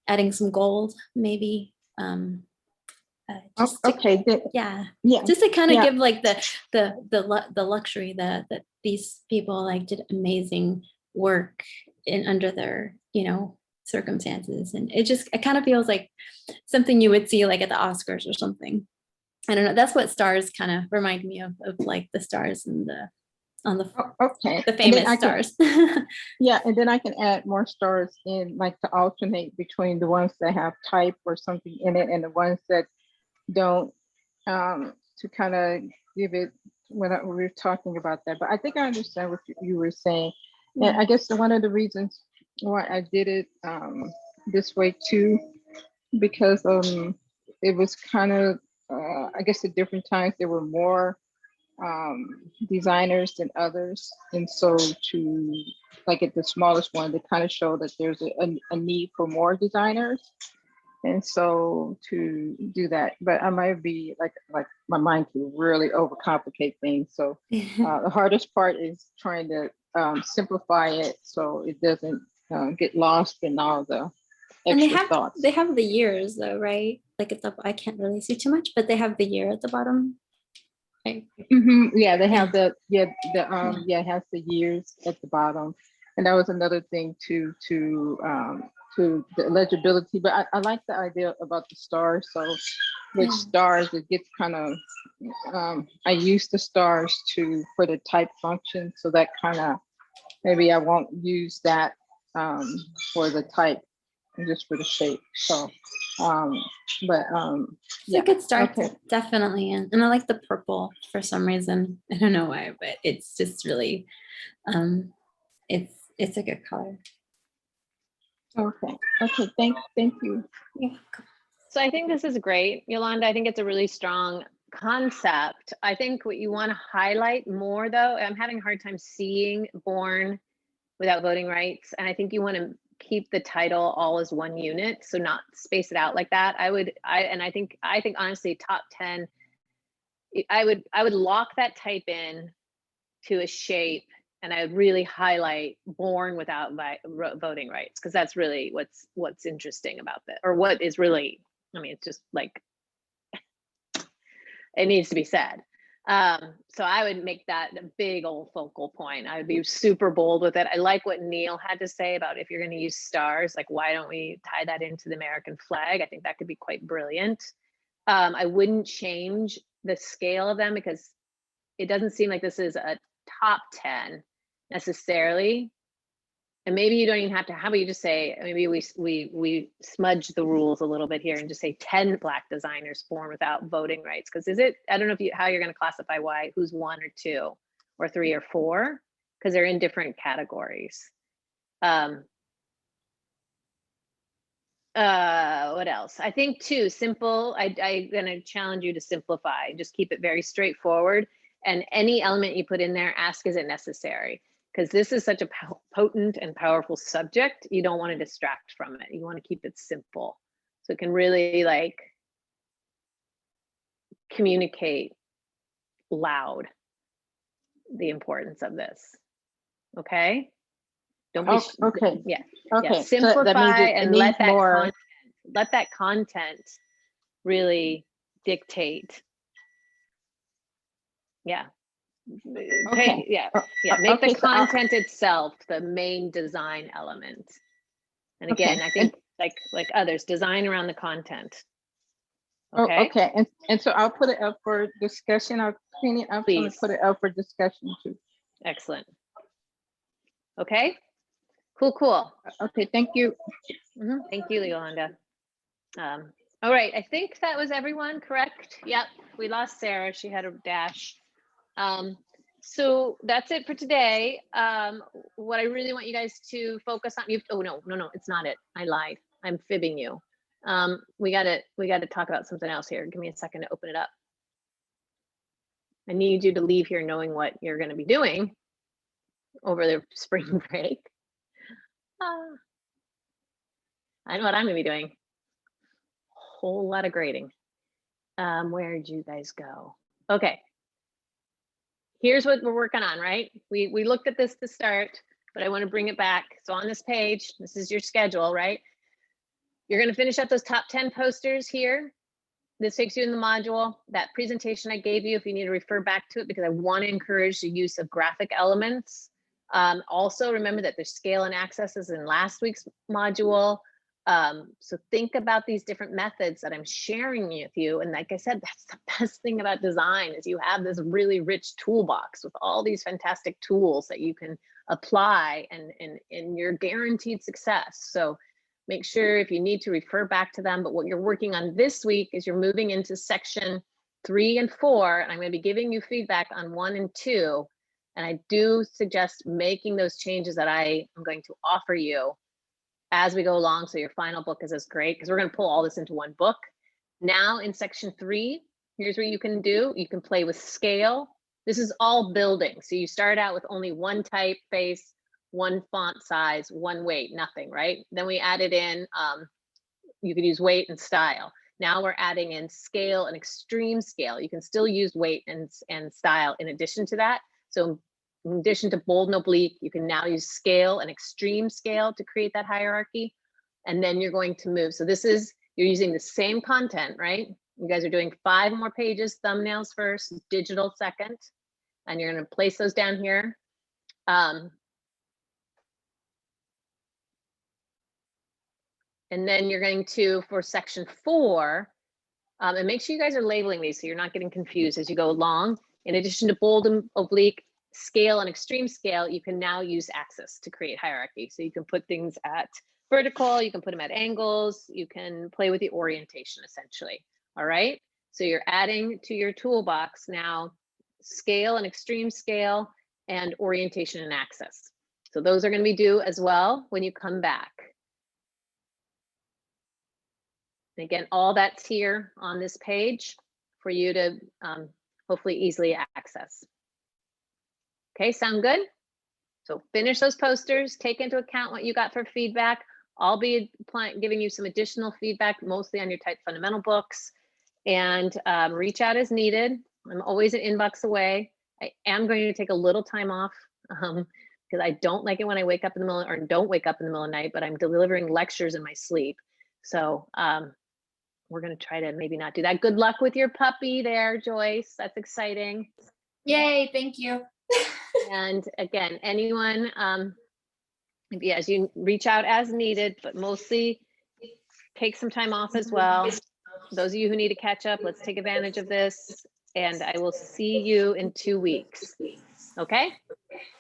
adding some gold, maybe. Just to kind of give like the luxury that these people like did amazing work under their circumstances, and it kind of feels like something you would see like at the Oscars or something. I don't know. That's what stars kind of remind me of like the stars and the famous stars. Yeah, and then I can add more stars in, like to alternate between the ones that have type or something in it and the ones that don't, to kind of give it when we were talking about that. But I think I understand what you were saying. And I guess one of the reasons why I did it this way too, because it was kind of, I guess at different times there were more designers than others. And so to, like at the smallest one, to kind of show that there's a need for more designers. And so to do that, but I might be like my mind can really overcomplicate things. So the hardest part is trying to simplify it so it doesn't get lost in all the extra thoughts. They have the years though, right? Like I can't really see too much, but they have the year at the bottom. Right. Yeah, they have it has the years at the bottom, and that was another thing to the legibility. But I like the idea about the stars. So with stars, it gets kind of I use the stars for the type function, so that kind of maybe I won't use that for the type, just for the shape. So it's a good start, definitely. And I like the purple for some reason. I don't know why, but it's just really it's a good color. Okay, thank you. Yeah. So I think this is great, Yolanda. I think it's a really strong concept. I think what you want to highlight more though, I'm having a hard time seeing Born Without Voting Rights, and I think you want to keep the title all as one unit, so not space it out like that. I think honestly, top 10, I would lock that type in to a shape And I would really highlight born without voting rights, because that's really what's interesting about that, or what is really, I mean, it's just like, it needs to be said. So I would make that a big old focal point. I would be super bold with it. I like what Neil had to say about if you're going to use stars, like why don't we tie that into the American flag? I think that could be quite brilliant. I wouldn't change the scale of them, because it doesn't seem like this is a top 10 necessarily. And maybe you don't even have to, how about you just say, maybe we smudge the rules a little bit here and just say 10 Black designers born without voting rights. Because is it, I don't know if how you're going to classify who's 1 or 2 or 3 or 4, because they're in different categories. What else? I think too, simple, I'm gonna challenge you to simplify, just keep it very straightforward. And any element you put in there, ask, is it necessary? Because this is such a potent and powerful subject, you don't want to distract from it. You want to keep it simple. So it can really like communicate loud the importance of this. Okay? Don't be, okay. yeah. Okay. Yeah, simplify and let that more. Let that content really dictate. Yeah. Okay. Yeah. Make okay, the so content itself the main design element. And again, Okay, I think like others, design around the content. Oh, Okay. okay, and so I'll put it up for discussion. I'll clean it up and Please. put it up for discussion too. Excellent. Okay. Cool. Okay, thank you. Thank you, Yolanda. All right, I think that was everyone, correct? Yep, we lost Sarah, she had a dash. So that's it for today. What I really want you guys to focus on, oh no, it's not it. I lied, I'm fibbing you. We gotta talk about something else here. Give me a second to open it up. I need you to leave here knowing what you're gonna be doing over the spring break. I know what I'm gonna be doing. Whole lot of grading. Where did you guys go? Okay. Here's what we're working on, right? We looked at this to start, but I want to bring it back. So on this page, this is your schedule, right? You're going to finish up those top 10 posters here. This takes you in the module. That presentation I gave you, if you need to refer back to it, because I want to encourage the use of graphic elements. Also, remember that there's scale and access is in last week's module. So think about these different methods that I'm sharing with you. And like I said, that's the best thing about design is you have this really rich toolbox with all these fantastic tools that you can apply and you're guaranteed success. So make sure if you need to refer back to them, but what you're working on this week is you're moving into section 3 and 4, and I'm going to be giving you feedback on 1 and 2. And I do suggest making those changes that I am going to offer you as we go along, so your final book is as great, because we're going to pull all this into one book. Now in section 3, here's what you can do. You can play with scale. This is all building. So you start out with only one typeface, one font size, one weight, nothing, right? Then we added in, you could use weight and style. Now we're adding in scale and extreme scale. You can still use weight and style in addition to that. So in addition to bold and oblique, you can now use scale and extreme scale to create that hierarchy. And then you're going to move. So this is, you're using the same content, right? You guys are doing 5 more pages, thumbnails first, digital second, and you're going to place those down here. And then you're going to, for section 4, and make sure you guys are labeling these so you're not getting confused as you go along. In addition to bold and oblique, scale and extreme scale, you can now use axis to create hierarchy. So you can put things at vertical, you can put them at angles, you can play with the orientation essentially. All right. So you're adding to your toolbox now scale and extreme scale and orientation and axis. So those are going to be due as well when you come back. And again, all that's here on this page for you to hopefully easily access. Okay, sound good? So finish those posters, take into account what you got for feedback. I'll be giving you some additional feedback, mostly on your type fundamental books, and reach out as needed. I'm always an inbox away. I am going to take a little time off because I don't like it when I wake up in the middle or don't wake up in the middle of the night, but I'm delivering lectures in my sleep. So we're going to try to maybe not do that. Good luck with your puppy there, Joyce. That's exciting. Yay, thank you. And again, anyone, as you reach out as needed, but mostly take some time off as well. Those of you who need to catch up, let's take advantage of this. And I will see you in 2 weeks. Okay?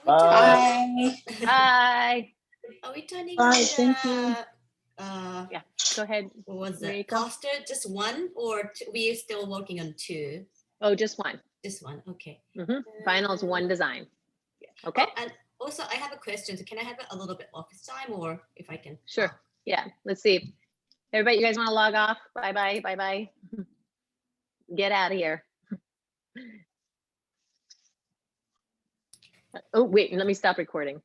Bye. Bye. Are we turning Bye, on thank you. Yeah, go ahead. what was it? Mariko? Coaster, just one, or we are still working on two? Oh, just one. Just one, okay. Final is one design. Okay? Oh, and also, I have a question. So can I have it a little bit office time, or if I can? Sure. Yeah, let's see. Everybody, you guys want to log off? Bye-bye, bye-bye. Get out of here. Oh, wait, let me stop recording.